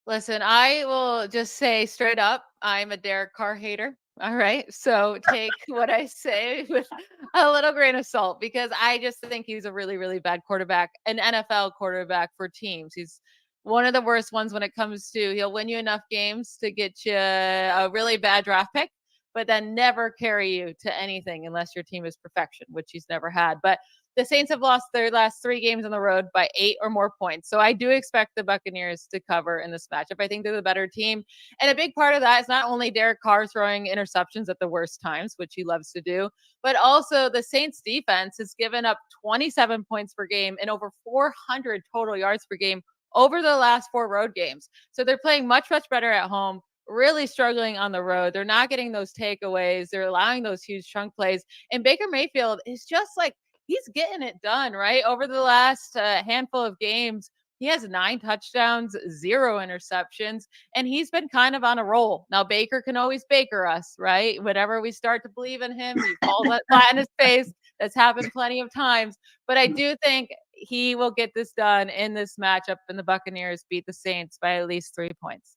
Listen, I will just say straight up, I'm a Derek Carr hater. All right. So take what I say with a little grain of salt, because I just think he's a really, really bad quarterback, an NFL quarterback for teams. He's one of the worst ones when it comes to, he'll win you enough games to get you a really bad draft pick, but then never carry you to anything unless your team is perfection, which he's never had. But the Saints have lost their last 3 games on the road by 8 or more points. So I do expect the Buccaneers to cover in this matchup. I think they're the better team. And a big part of that is not only Derek Carr throwing interceptions at the worst times, which he loves to do, but also the Saints defense has given up 27 points per game and over 400 total yards per game over the last 4 road games. So they're playing much, much better at home, really struggling on the road. They're not getting those takeaways. They're allowing those huge chunk plays. And Baker Mayfield is just like, he's getting it done, right? Over the last handful of games, he has 9 touchdowns, 0 interceptions, and he's been kind of on a roll. Now, Baker can always Baker us, right? Whenever we start to believe in him, he falls flat in his face. That's happened plenty of times. But I do think he will get this done in this matchup, and the Buccaneers beat the Saints by at least 3 points.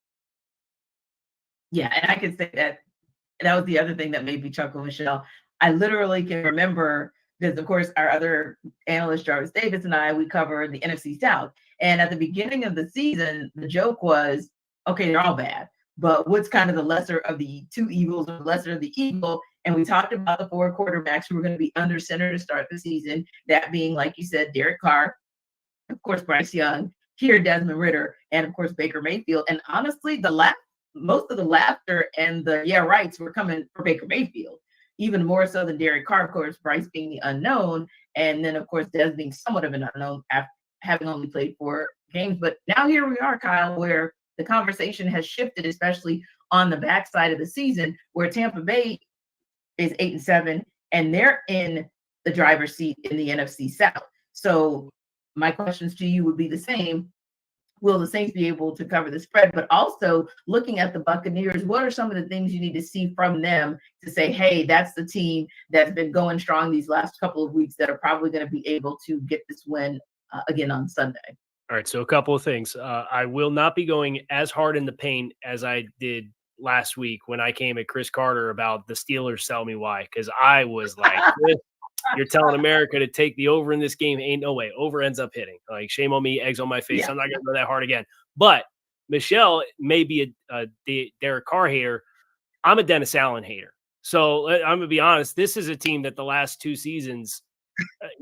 Yeah, and I can say that was the other thing that made me chuckle, Michelle. I literally can remember, because of course our other analyst, Jarvis Davis, and I, we cover the NFC South. And at the beginning of the season, the joke was, okay, they're all bad, but what's kind of the lesser of the 2 evils, or lesser of the evil? And we talked about the 4 quarterbacks who were going to be under center to start the season, that being, like you said, Derek Carr, of course, Bryce Young, here Desmond Ridder, and of course Baker Mayfield. And honestly, most of the laughter and the rights were coming for Baker Mayfield, even more so than Derek Carr, of course, Bryce being the unknown, and then of course Des being somewhat of an unknown after having only played 4 games. But now here we are, Kyle, where the conversation has shifted, especially on the backside of the season, where Tampa Bay is 8-7, and they're in the driver's seat in the NFC South. So my questions to you would be the same. Will the Saints be able to cover the spread? But also, looking at the Buccaneers, what are some of the things you need to see from them to say, hey, that's the team that's been going strong these last couple of weeks that are probably going to be able to get this win again on Sunday? All right, so a couple of things. I will not be going as hard in the paint as I did last week when I came at Chris Carter about the Steelers sell me why, because I was like, you're telling America to take the over in this game. Ain't no way. Over ends up hitting. Like, shame on me, eggs on my face. Yeah. I'm not going to go that hard again. But Michelle may be a Derek Carr hater. I'm a Dennis Allen hater. So I'm going to be honest. This is a team that the last 2 seasons,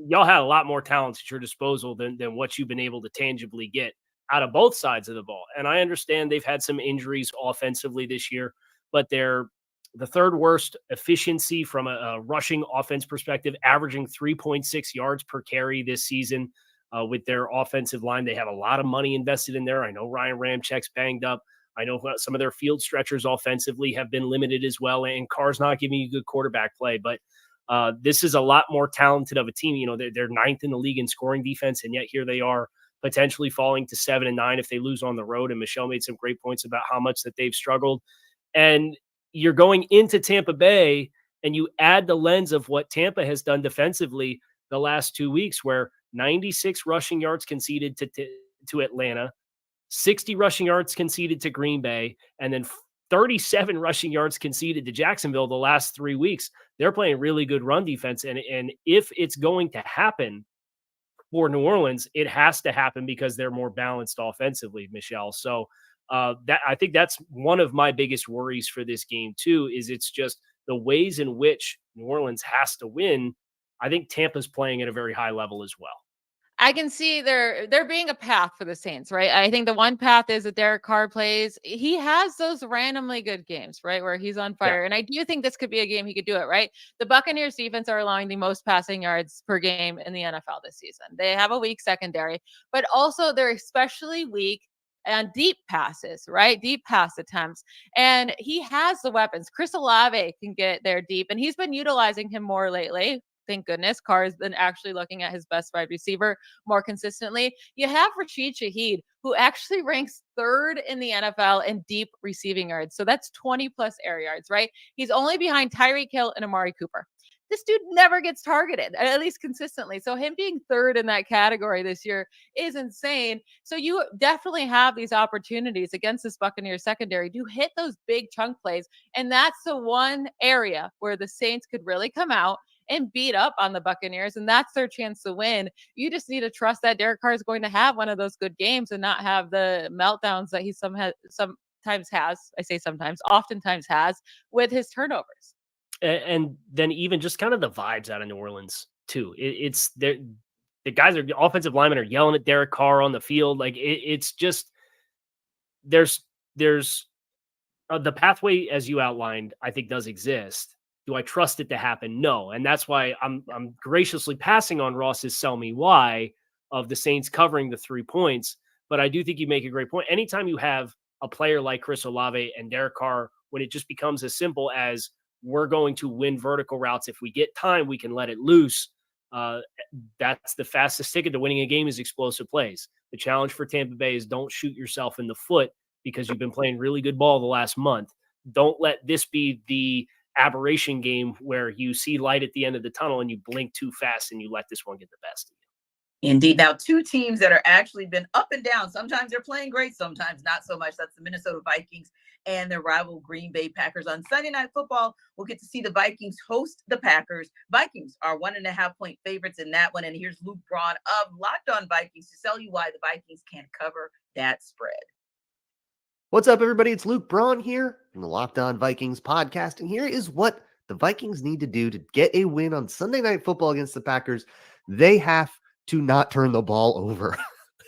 y'all had a lot more talent at your disposal than what you've been able to tangibly get out of both sides of the ball. And I understand they've had some injuries offensively this year, but they're the 3rd worst efficiency from a rushing offense perspective, averaging 3.6 yards per carry this season with their offensive line. They have a lot of money invested in there. I know Ryan Ramczak's banged up. I know some of their field stretchers offensively have been limited as well. And Carr's not giving you good quarterback play, but this is a lot more talented of a team. You know, they're 9th in the league in scoring defense, and yet here they are potentially falling to 7-9 if they lose on the road. And Michelle made some great points about how much that they've struggled. And you're going into Tampa Bay and you add the lens of what Tampa has done defensively the last 2 weeks, where 96 rushing yards conceded to Atlanta, 60 rushing yards conceded to Green Bay, and then 37 rushing yards conceded to Jacksonville the last 3 weeks. They're playing really good run defense. And if it's going to happen for New Orleans, it has to happen because they're more balanced offensively, Michelle. So that I think that's one of my biggest worries for this game too, is it's just the ways in which New Orleans has to win. I think Tampa's playing at a very high level as well. I can see there being a path for the Saints, right? I think the one path is that Derek Carr plays. He has those randomly good games, right, where he's on fire. Yeah. And I do think this could be a game he could do it, right? The Buccaneers defense are allowing the most passing yards per game in the NFL this season. They have a weak secondary, but also they're especially weak and deep passes, right? Deep pass attempts. And he has the weapons. Chris Olave can get there deep, and he's been utilizing him more lately. Thank goodness. Carr has been actually looking at his best wide receiver more consistently. You have Rashid Shaheed, who actually ranks 3rd in the NFL in deep receiving yards. So that's 20 plus air yards, right? He's only behind Tyreek Hill and Amari Cooper. This dude never gets targeted, at least consistently. So him being 3rd in that category this year is insane. So you definitely have these opportunities against this Buccaneers secondary to hit those big chunk plays. And that's the one area where the Saints could really come out and beat up on the Buccaneers, and that's their chance to win. You just need to trust that Derek Carr is going to have one of those good games and not have the meltdowns that he sometimes has. I say sometimes, oftentimes has with his turnovers. And then even just kind of the vibes out of New Orleans too. It's the guys, the offensive linemen are yelling at Derek Carr on the field. Like it's just there's the pathway as you outlined, I think does exist. Do I trust it to happen? No. And that's why I'm graciously passing on Ross's sell me why of the Saints covering the 3 points. But I do think you make a great point. Anytime you have a player like Chris Olave and Derek Carr, when it just becomes as simple as we're going to win vertical routes. If we get time, we can let it loose. That's the fastest ticket to winning a game is explosive plays. The challenge for Tampa Bay is don't shoot yourself in the foot because you've been playing really good ball the last month. Don't let this be the aberration game where you see light at the end of the tunnel and you blink too fast and you let this one get the best of you. Indeed. Now, 2 teams that are actually been up and down. Sometimes they're playing great, sometimes not so much. That's the Minnesota Vikings and their rival Green Bay Packers. On Sunday Night Football, we'll get to see the Vikings host the Packers. Vikings are 1.5-point favorites in that one. And here's Luke Braun of Locked On Vikings to tell you why the Vikings can't cover that spread. What's up, everybody? It's Luke Braun here from the Locked On Vikings podcast, and here is what the Vikings need to do to get a win on Sunday Night Football against the Packers. They have to not turn the ball over.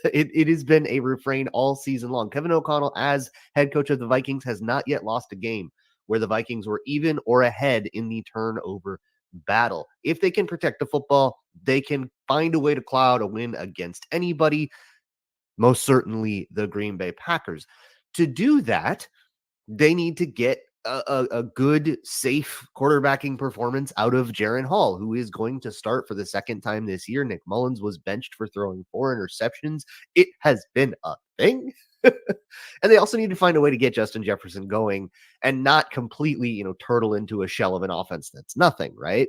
It has been a refrain all season long. Kevin O'Connell, as head coach of the Vikings, has not yet lost a game where the Vikings were even or ahead in the turnover battle. If they can protect the football, they can find a way to cloud a win against anybody, most certainly the Green Bay Packers. To do that, they need to get a good, safe quarterbacking performance out of Jaren Hall, who is going to start for the second time this year. Nick Mullins was benched for throwing 4 interceptions. It has been a thing. And they also need to find a way to get Justin Jefferson going and not completely, turtle into a shell of an offense that's nothing, right?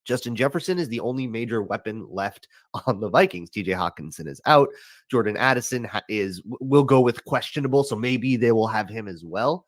Justin Jefferson is the only major weapon left on the Vikings. TJ Hawkinson is out. Jordan Addison will go with questionable, so maybe they will have him as well.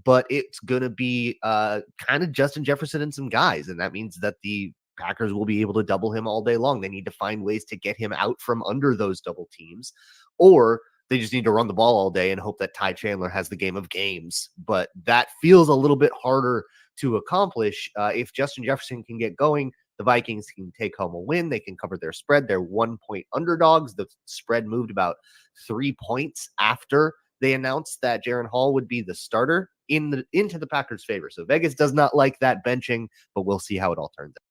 But it's going to be kind of Justin Jefferson and some guys, and that means that the Packers will be able to double him all day long. They need to find ways to get him out from under those double teams, or they just need to run the ball all day and hope that Ty Chandler has the game of games. But that feels a little bit harder to accomplish. If Justin Jefferson can get going, the Vikings can take home a win. They can cover their spread. They're 1-point underdogs. The spread moved about 3 points after they announced that Jaren Hall would be the starter into the Packers' favor. So Vegas does not like that benching, but we'll see how it all turns out.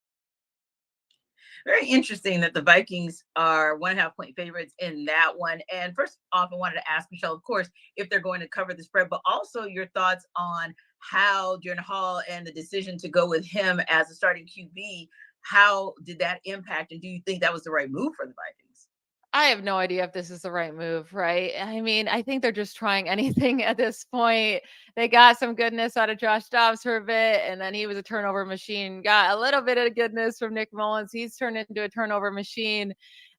Very interesting that the Vikings are 1.5-point favorites in that one. And first off, I wanted to ask Michelle, of course, if they're going to cover the spread, but also your thoughts on how Jaren Hall and the decision to go with him as a starting QB, how did that impact? And do you think that was the right move for the Vikings? I have no idea if this is the right move, right? I mean, I think they're just trying anything at this point. They got some goodness out of Josh Dobbs for a bit, and then he was a turnover machine. Got a little bit of goodness from Nick Mullins. He's turned into a turnover machine.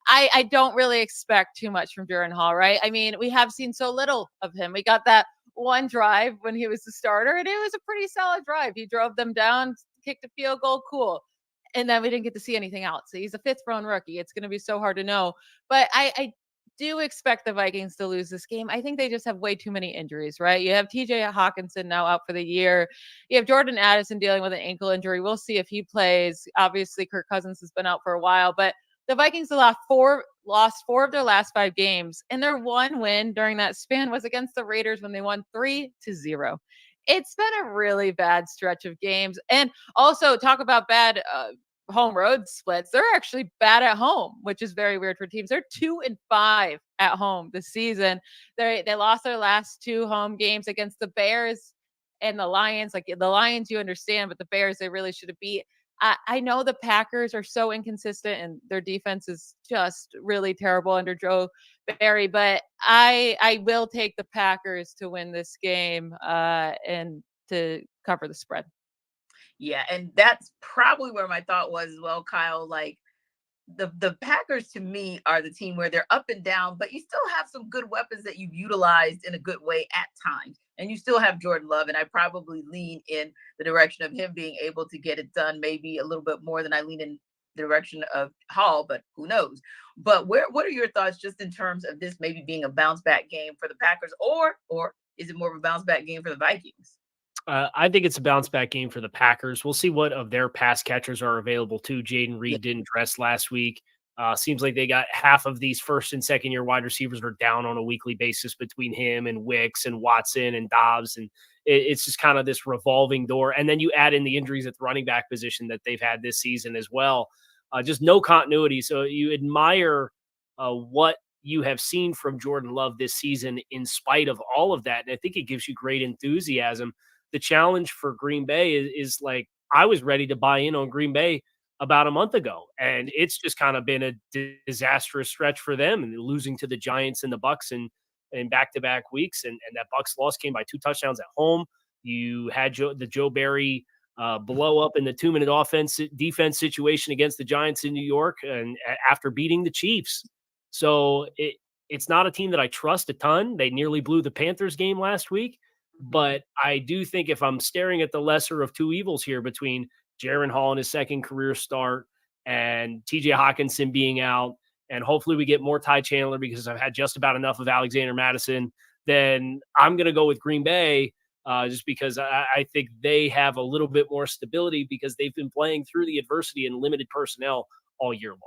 I don't really expect too much from Jaren Hall, right? I mean, we have seen so little of him. We got that one drive when he was the starter, and it was a pretty solid drive. He drove them down, kicked a field goal, cool. And then we didn't get to see anything else. So he's a fifth round rookie. It's going to be so hard to know. But I do expect the Vikings to lose this game. I think they just have way too many injuries, right? You have TJ Hawkinson now out for the year. You have Jordan Addison dealing with an ankle injury. We'll see if he plays. Obviously, Kirk Cousins has been out for a while, but the Vikings have lost four of their last 5 games, and their one win during that span was against the Raiders when they won 3-0. It's been a really bad stretch of games. And also, talk about bad home road splits. They're actually bad at home, which is very weird for teams. They're 2-5 at home this season. They lost their last 2 home games against the Bears and the Lions. Like the Lions, you understand, but the Bears, they really should have beat. I know the Packers are so inconsistent and their defense is just really terrible under Joe Barry, but I will take the Packers to win this game and to cover the spread. Yeah, and that's probably where my thought was as well, Kyle. Like the Packers to me are the team where they're up and down, but you still have some good weapons that you've utilized in a good way at times. And you still have Jordan Love, and I probably lean in the direction of him being able to get it done, maybe a little bit more than I lean in the direction of Hall, but who knows? But what are your thoughts just in terms of this maybe being a bounce back game for the Packers, or is it more of a bounce back game for the Vikings? I think it's a bounce back game for the Packers. We'll see what of their pass catchers are available too. Jaden Reed didn't dress last week. Seems like they got half of these first and second year wide receivers are down on a weekly basis between him and Wicks and Watson and Dobbs. And it's just kind of this revolving door. And then you add in the injuries at the running back position that they've had this season as well. Just no continuity. So you admire what you have seen from Jordan Love this season in spite of all of that. And I think it gives you great enthusiasm. The challenge for Green Bay is like, I was ready to buy in on Green Bay about a month ago, and it's just kind of been a disastrous stretch for them, and losing to the Giants and the Bucks in back-to-back weeks. And that Bucks loss came by 2 touchdowns at home. You had the Joe Barry blow up in the 2-minute defense situation against the Giants in New York, and after beating the Chiefs. So it's not a team that I trust a ton. They nearly blew the Panthers game last week. But I do think if I'm staring at the lesser of 2 evils here between Jaren Hall in his second career start and TJ Hawkinson being out, and hopefully we get more Ty Chandler because I've had just about enough of Alexander Madison, then I'm going to go with Green Bay just because I think they have a little bit more stability because they've been playing through the adversity and limited personnel all year long.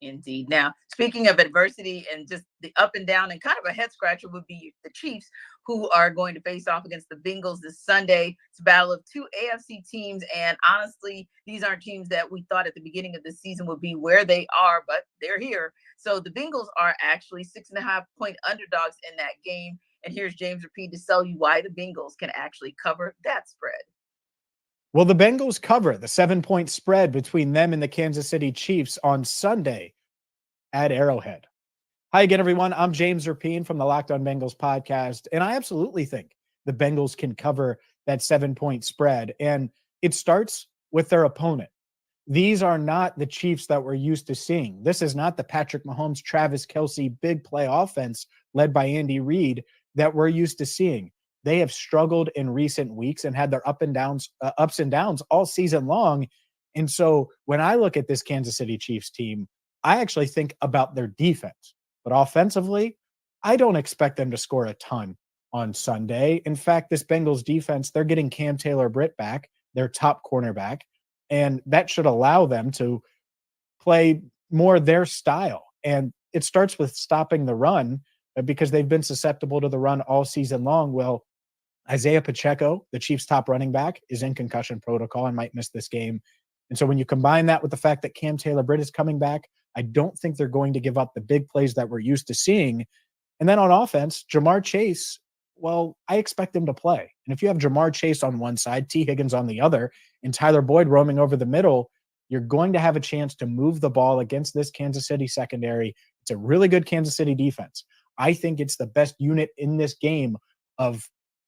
Indeed. Now, speaking of adversity and just the up and down and kind of a head scratcher would be the Chiefs, who are going to face off against the Bengals this Sunday. It's a battle of 2 AFC teams. And honestly, these aren't teams that we thought at the beginning of the season would be where they are, but they're here. So the Bengals are actually 6.5-point underdogs in that game. And here's James Rapine to tell you why the Bengals can actually cover that spread. Well, the Bengals cover the 7-point spread between them and the Kansas City Chiefs on Sunday at Arrowhead. Hi again, everyone. I'm James Rapine from the Locked On Bengals podcast, and I absolutely think the Bengals can cover that 7-point spread, and it starts with their opponent. These are not the Chiefs that we're used to seeing. This is not the Patrick Mahomes, Travis Kelce big play offense led by Andy Reid that we're used to seeing. They have struggled in recent weeks and had their ups and downs all season long. And so when I look at this Kansas City Chiefs team, I actually think about their defense. But offensively, I don't expect them to score a ton on Sunday. In fact, this Bengals defense, they're getting Cam Taylor-Britt back, their top cornerback, and that should allow them to play more their style. And it starts with stopping the run because they've been susceptible to the run all season long. Well, Isaiah Pacheco, the Chiefs' top running back, is in concussion protocol and might miss this game. And so when you combine that with the fact that Cam Taylor-Britt is coming back, I don't think they're going to give up the big plays that we're used to seeing. And then on offense, Jamar Chase, well, I expect him to play. And if you have Jamar Chase on one side, T. Higgins on the other, and Tyler Boyd roaming over the middle, you're going to have a chance to move the ball against this Kansas City secondary It's a really good Kansas City defense. I think it's the best unit in this game of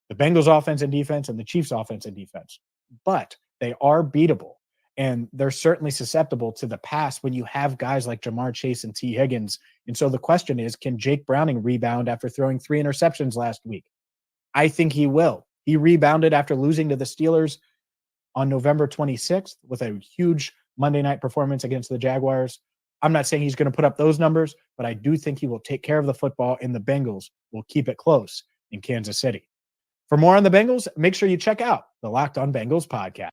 the Bengals offense and defense and the Chiefs offense and defense. But they are beatable. And they're certainly susceptible to the pass when you have guys like Jamar Chase and T. Higgins. And so the question is, can Jake Browning rebound after throwing 3 interceptions last week? I think he will. He rebounded after losing to the Steelers on November 26th with a huge Monday night performance against the Jaguars. I'm not saying he's going to put up those numbers, but I do think he will take care of the football, and the Bengals will keep it close in Kansas City. For more on the Bengals, make sure you check out the Locked On Bengals podcast.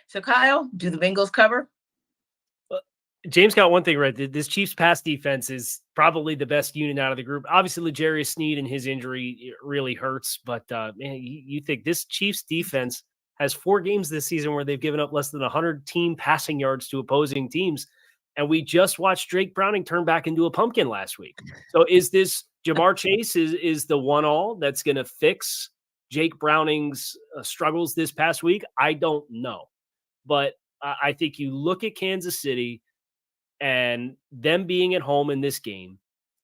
So, Kyle, do the Bengals cover? James got one thing right. This Chiefs pass defense is probably the best unit out of the group. Obviously, L'Jarius Sneed and his injury really hurts, but man, you think this Chiefs defense has 4 games this season where they've given up less than 100 team passing yards to opposing teams. And we just watched Jake Browning turn back into a pumpkin last week. So is this Jamar Chase is the one-all that's going to fix Jake Browning's struggles this past week? I don't know. But I think you look at Kansas City and them being at home in this game.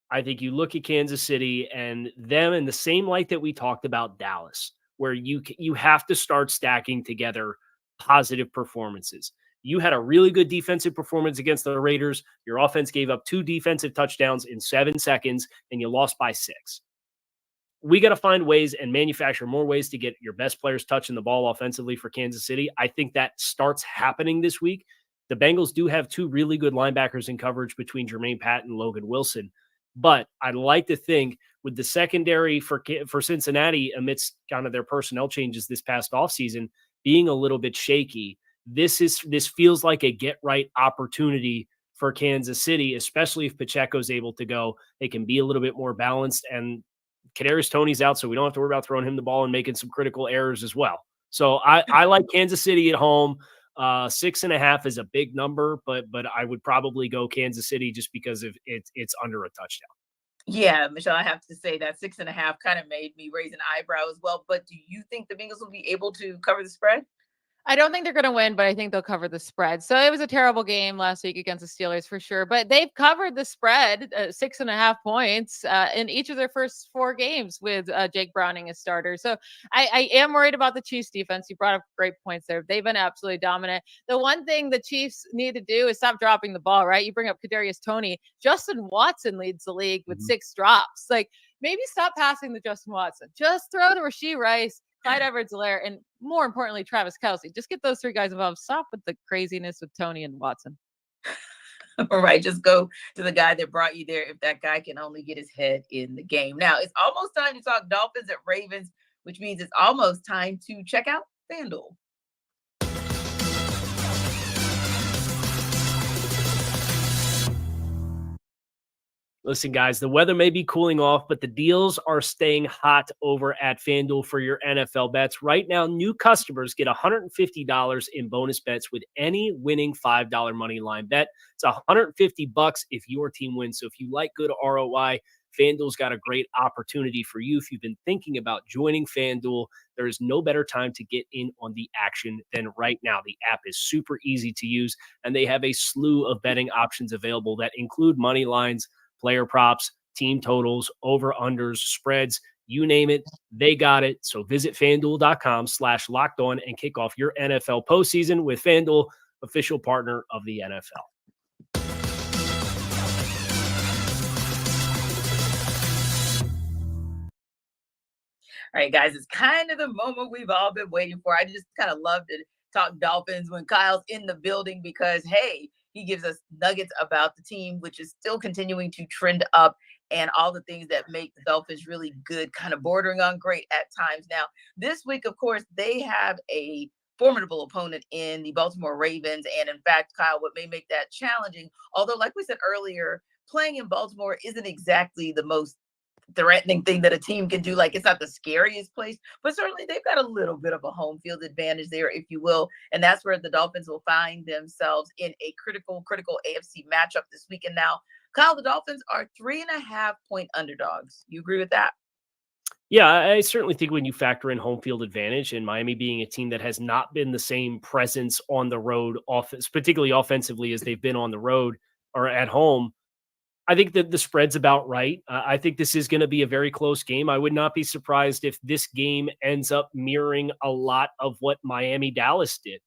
I think you look at Kansas City and them in the same light that we talked about Dallas, where you have to start stacking together positive performances. You had a really good defensive performance against the Raiders. Your offense gave up 2 defensive touchdowns in 7 seconds, and you lost by 6. We got to find ways and manufacture more ways to get your best players touching the ball offensively for Kansas City. I think that starts happening this week. The Bengals do have 2 really good linebackers in coverage between Jermaine Patton and Logan Wilson. But I'd like to think with the secondary for Cincinnati amidst kind of their personnel changes this past offseason being a little bit shaky, this feels like a get-right opportunity for Kansas City, especially if Pacheco's able to go. They can be a little bit more balanced, and Kadarius Toney's out, so we don't have to worry about throwing him the ball and making some critical errors as well. So I like Kansas City at home. 6.5 is a big number, but I would probably go Kansas City just because of it's under a touchdown. Yeah, Michelle, I have to say that 6.5 kind of made me raise an eyebrow as well. But do you think the Bengals will be able to cover the spread? I don't think they're going to win, but I think they'll cover the spread. So it was a terrible game last week against the Steelers for sure, but they've covered the spread 6.5 points in each of their first 4 games with Jake Browning as starter. So I am worried about the Chiefs defense. You brought up great points there. They've been absolutely dominant. The one thing the Chiefs need to do is stop dropping the ball, right? You bring up Kadarius Toney. Justin Watson leads the league with 6 drops. Like, maybe stop passing to Justin Watson. Just throw to Rashee Rice, Clyde Edwards-Helaire, and more importantly, Travis Kelce. Just get those 3 guys involved. Stop with the craziness with Toney and Watson. All right, just go to the guy that brought you there if that guy can only get his head in the game. Now, it's almost time to talk Dolphins at Ravens, which means it's almost time to check out FanDuel. Listen, guys, the weather may be cooling off, but the deals are staying hot over at FanDuel for your NFL bets. Right now, new customers get $150 in bonus bets with any winning $5 money line bet. It's $150 if your team wins. So if you like good ROI, FanDuel's got a great opportunity for you. If you've been thinking about joining FanDuel, there is no better time to get in on the action than right now. The app is super easy to use, and they have a slew of betting options available that include money lines, player props, team totals, over-unders, spreads, you name it, they got it. So visit FanDuel.com/lockedon and kick off your NFL postseason with FanDuel, official partner of the NFL. All right, guys, it's kind of the moment we've all been waiting for. I just kind of love to talk Dolphins when Kyle's in the building because, hey, he gives us nuggets about the team, which is still continuing to trend up and all the things that make the Dolphins really good, kind of bordering on great at times. Now, this week, of course, they have a formidable opponent in the Baltimore Ravens. And in fact, Kyle, what may make that challenging, although like we said earlier, playing in Baltimore isn't exactly the most threatening thing that a team can do. Like, it's not the scariest place, but certainly they've got a little bit of a home field advantage there, if you will. And that's where the Dolphins will find themselves in a critical AFC matchup this weekend. Now, Kyle, the Dolphins are 3.5-point underdogs. You agree with that? Yeah, I certainly think when you factor in home field advantage and Miami being a team that has not been the same presence on the road, particularly offensively, as they've been on the road or at home, I think that the spread's about right. I think this is going to be a very close game. I would not be surprised if this game ends up mirroring a lot of what Miami Dallas did,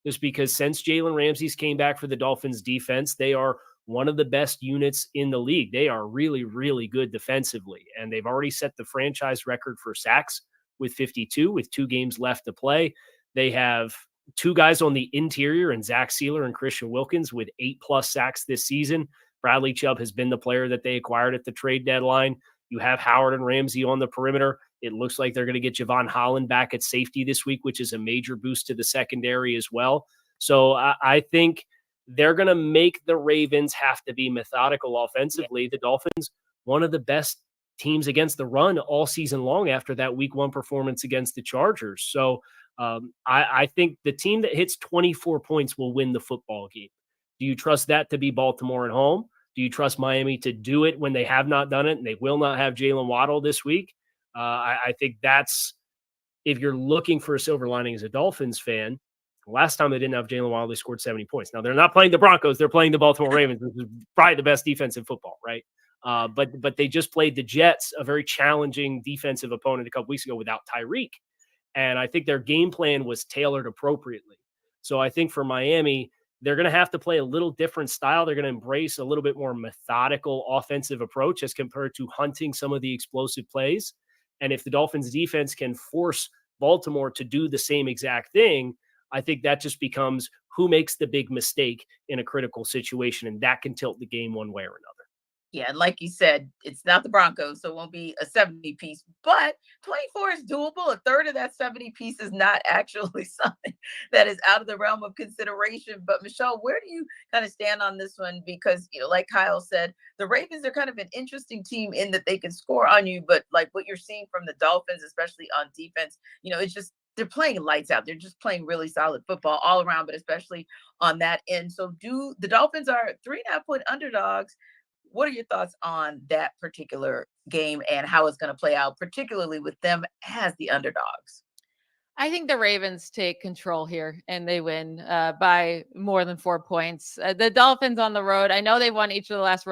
just because since Jalen Ramsey's came back for the Dolphins defense, they are one of the best units in the league. They are really, really good defensively, and they've already set the franchise record for sacks with 52, with 2 games left to play. They have 2 guys on the interior, and Zach Sealer and Christian Wilkins, with 8+ sacks this season. Bradley Chubb has been the player that they acquired at the trade deadline. You have Howard and Ramsey on the perimeter. It looks like they're going to get Javon Holland back at safety this week, which is a major boost to the secondary as well. So I think they're going to make the Ravens have to be methodical offensively. Yeah. The Dolphins, one of the best teams against the run all season long after that week 1 performance against the Chargers. So I think the team that hits 24 points will win the football game. Do you trust that to be Baltimore at home? Do you trust Miami to do it when they have not done it and they will not have Jalen Waddle this week? I think that's, if you're looking for a silver lining as a Dolphins fan, last time they didn't have Jalen Waddle, they scored 70 points. Now, they're not playing the Broncos. They're playing the Baltimore Ravens, which is probably the best defense in football, right? But they just played the Jets, a very challenging defensive opponent, a couple weeks ago without Tyreek. And I think their game plan was tailored appropriately. So I think for Miami, they're going to have to play a little different style. They're going to embrace a little bit more methodical offensive approach as compared to hunting some of the explosive plays. And if the Dolphins defense can force Baltimore to do the same exact thing, I think that just becomes who makes the big mistake in a critical situation. And that can tilt the game one way or another. Yeah, and like you said, it's not the Broncos, so it won't be a 70-piece, but 24 is doable. A third of that 70-piece is not actually something that is out of the realm of consideration. But Michelle, where do you kind of stand on this one? Because, like Kyle said, the Ravens are kind of an interesting team in that they can score on you, but like what you're seeing from the Dolphins, especially on defense, it's just, they're playing lights out. They're just playing really solid football all around, but especially on that end. So the Dolphins are 3.5-point underdogs. What are your thoughts on that particular game and how it's going to play out, particularly with them as the underdogs? I think the Ravens take control here and they win by more than 4 points. The Dolphins on the road, I know they won each of the last 2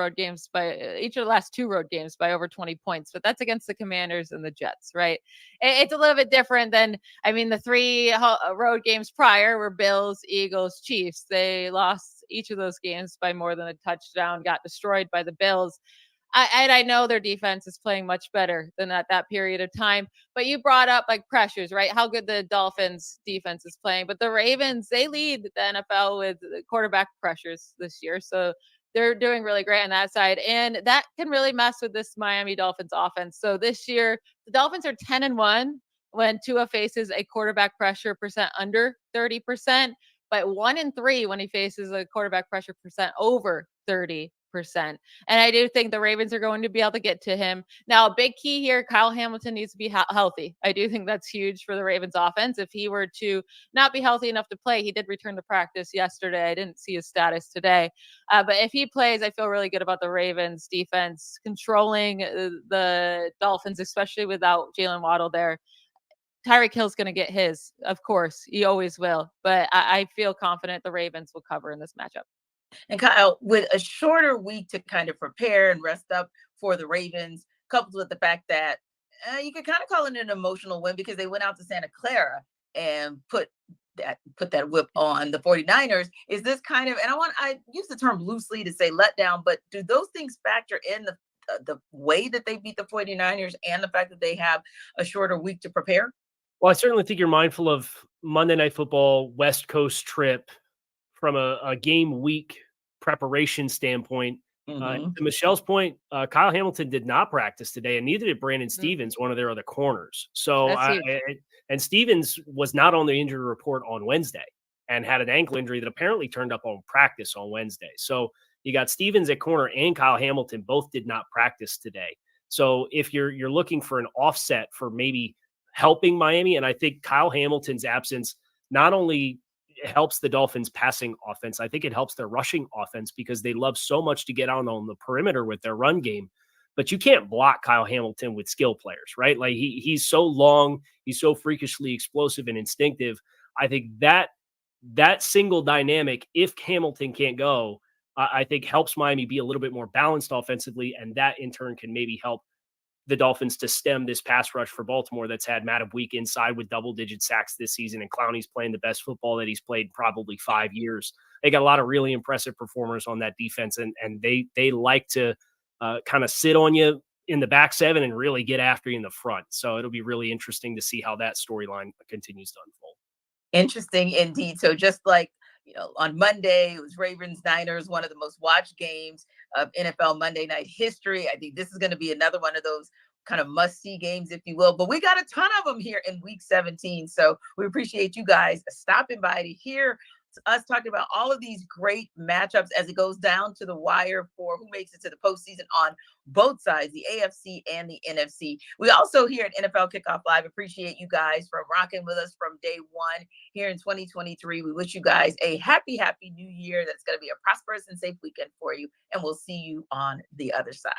road games by over 20 points, but that's against the Commanders and the Jets, right? It's a little bit different than, the 3 road games prior were Bills, Eagles, Chiefs. They lost each of those games by more than a touchdown, got destroyed by the Bills. I know their defense is playing much better than at that period of time, but you brought up like pressures, right? How good the Dolphins defense is playing, but the Ravens, they lead the NFL with quarterback pressures this year. So they're doing really great on that side. And that can really mess with this Miami Dolphins offense. So this year, the Dolphins are 10-1 when Tua faces a quarterback pressure percent under 30%, but 1-3 when he faces a quarterback pressure percent over 30%. And I do think the Ravens are going to be able to get to him. Now, a big key here, Kyle Hamilton needs to be healthy. I do think that's huge for the Ravens offense. If he were to not be healthy enough to play, he did return to practice yesterday. I didn't see his status today. But if he plays, I feel really good about the Ravens defense controlling the Dolphins, especially without Jalen Waddle there. Tyreek Hill's going to get his, of course. He always will. But I feel confident the Ravens will cover in this matchup. And Kyle, with a shorter week to kind of prepare and rest up for the Ravens, coupled with the fact that you could kind of call it an emotional win because they went out to Santa Clara and put that whip on the 49ers. Is this kind of, and I use the term loosely to say letdown, but do those things factor in the way that they beat the 49ers and the fact that they have a shorter week to prepare? Well, I certainly think you're mindful of Monday Night Football West Coast trip from a game week preparation standpoint. To Michelle's point, Kyle Hamilton did not practice today, and neither did Brandon Stevens, one of their other corners. So, and Stevens was not on the injury report on Wednesday and had an ankle injury that apparently turned up on practice on Wednesday. So you got Stevens at corner and Kyle Hamilton both did not practice today. So if you're looking for an offset for maybe helping Miami, and I think Kyle Hamilton's absence not only helps the Dolphins passing offense, I think it helps their rushing offense because they love so much to get out on the perimeter with their run game. But you can't block Kyle Hamilton with skill players, right? Like he's so long, he's so freakishly explosive and instinctive. I think that single dynamic, if Hamilton can't go, I think helps Miami be a little bit more balanced offensively, and that in turn can maybe help the Dolphins to stem this pass rush for Baltimore that's had Matt Week inside with double-digit sacks this season, and Clowney's playing the best football that he's played in probably 5 years. They got a lot of really impressive performers on that defense, and they like to kind of sit on you in the back seven and really get after you in the front. So it'll be really interesting to see how that storyline continues to unfold. Interesting indeed. So just like, on Monday, it was Ravens Niners, one of the most watched games of NFL Monday night history. I think this is going to be another one of those kind of must-see games, if you will. But we got a ton of them here in Week 17. So we appreciate you guys stopping by to hear us talking about all of these great matchups as it goes down to the wire for who makes it to the postseason on both sides, the AFC and the NFC. We also here at NFL Kickoff Live appreciate you guys for rocking with us from day one here in 2023. We wish you guys a happy new year. That's going to be a prosperous and safe weekend for you. And we'll see you on the other side.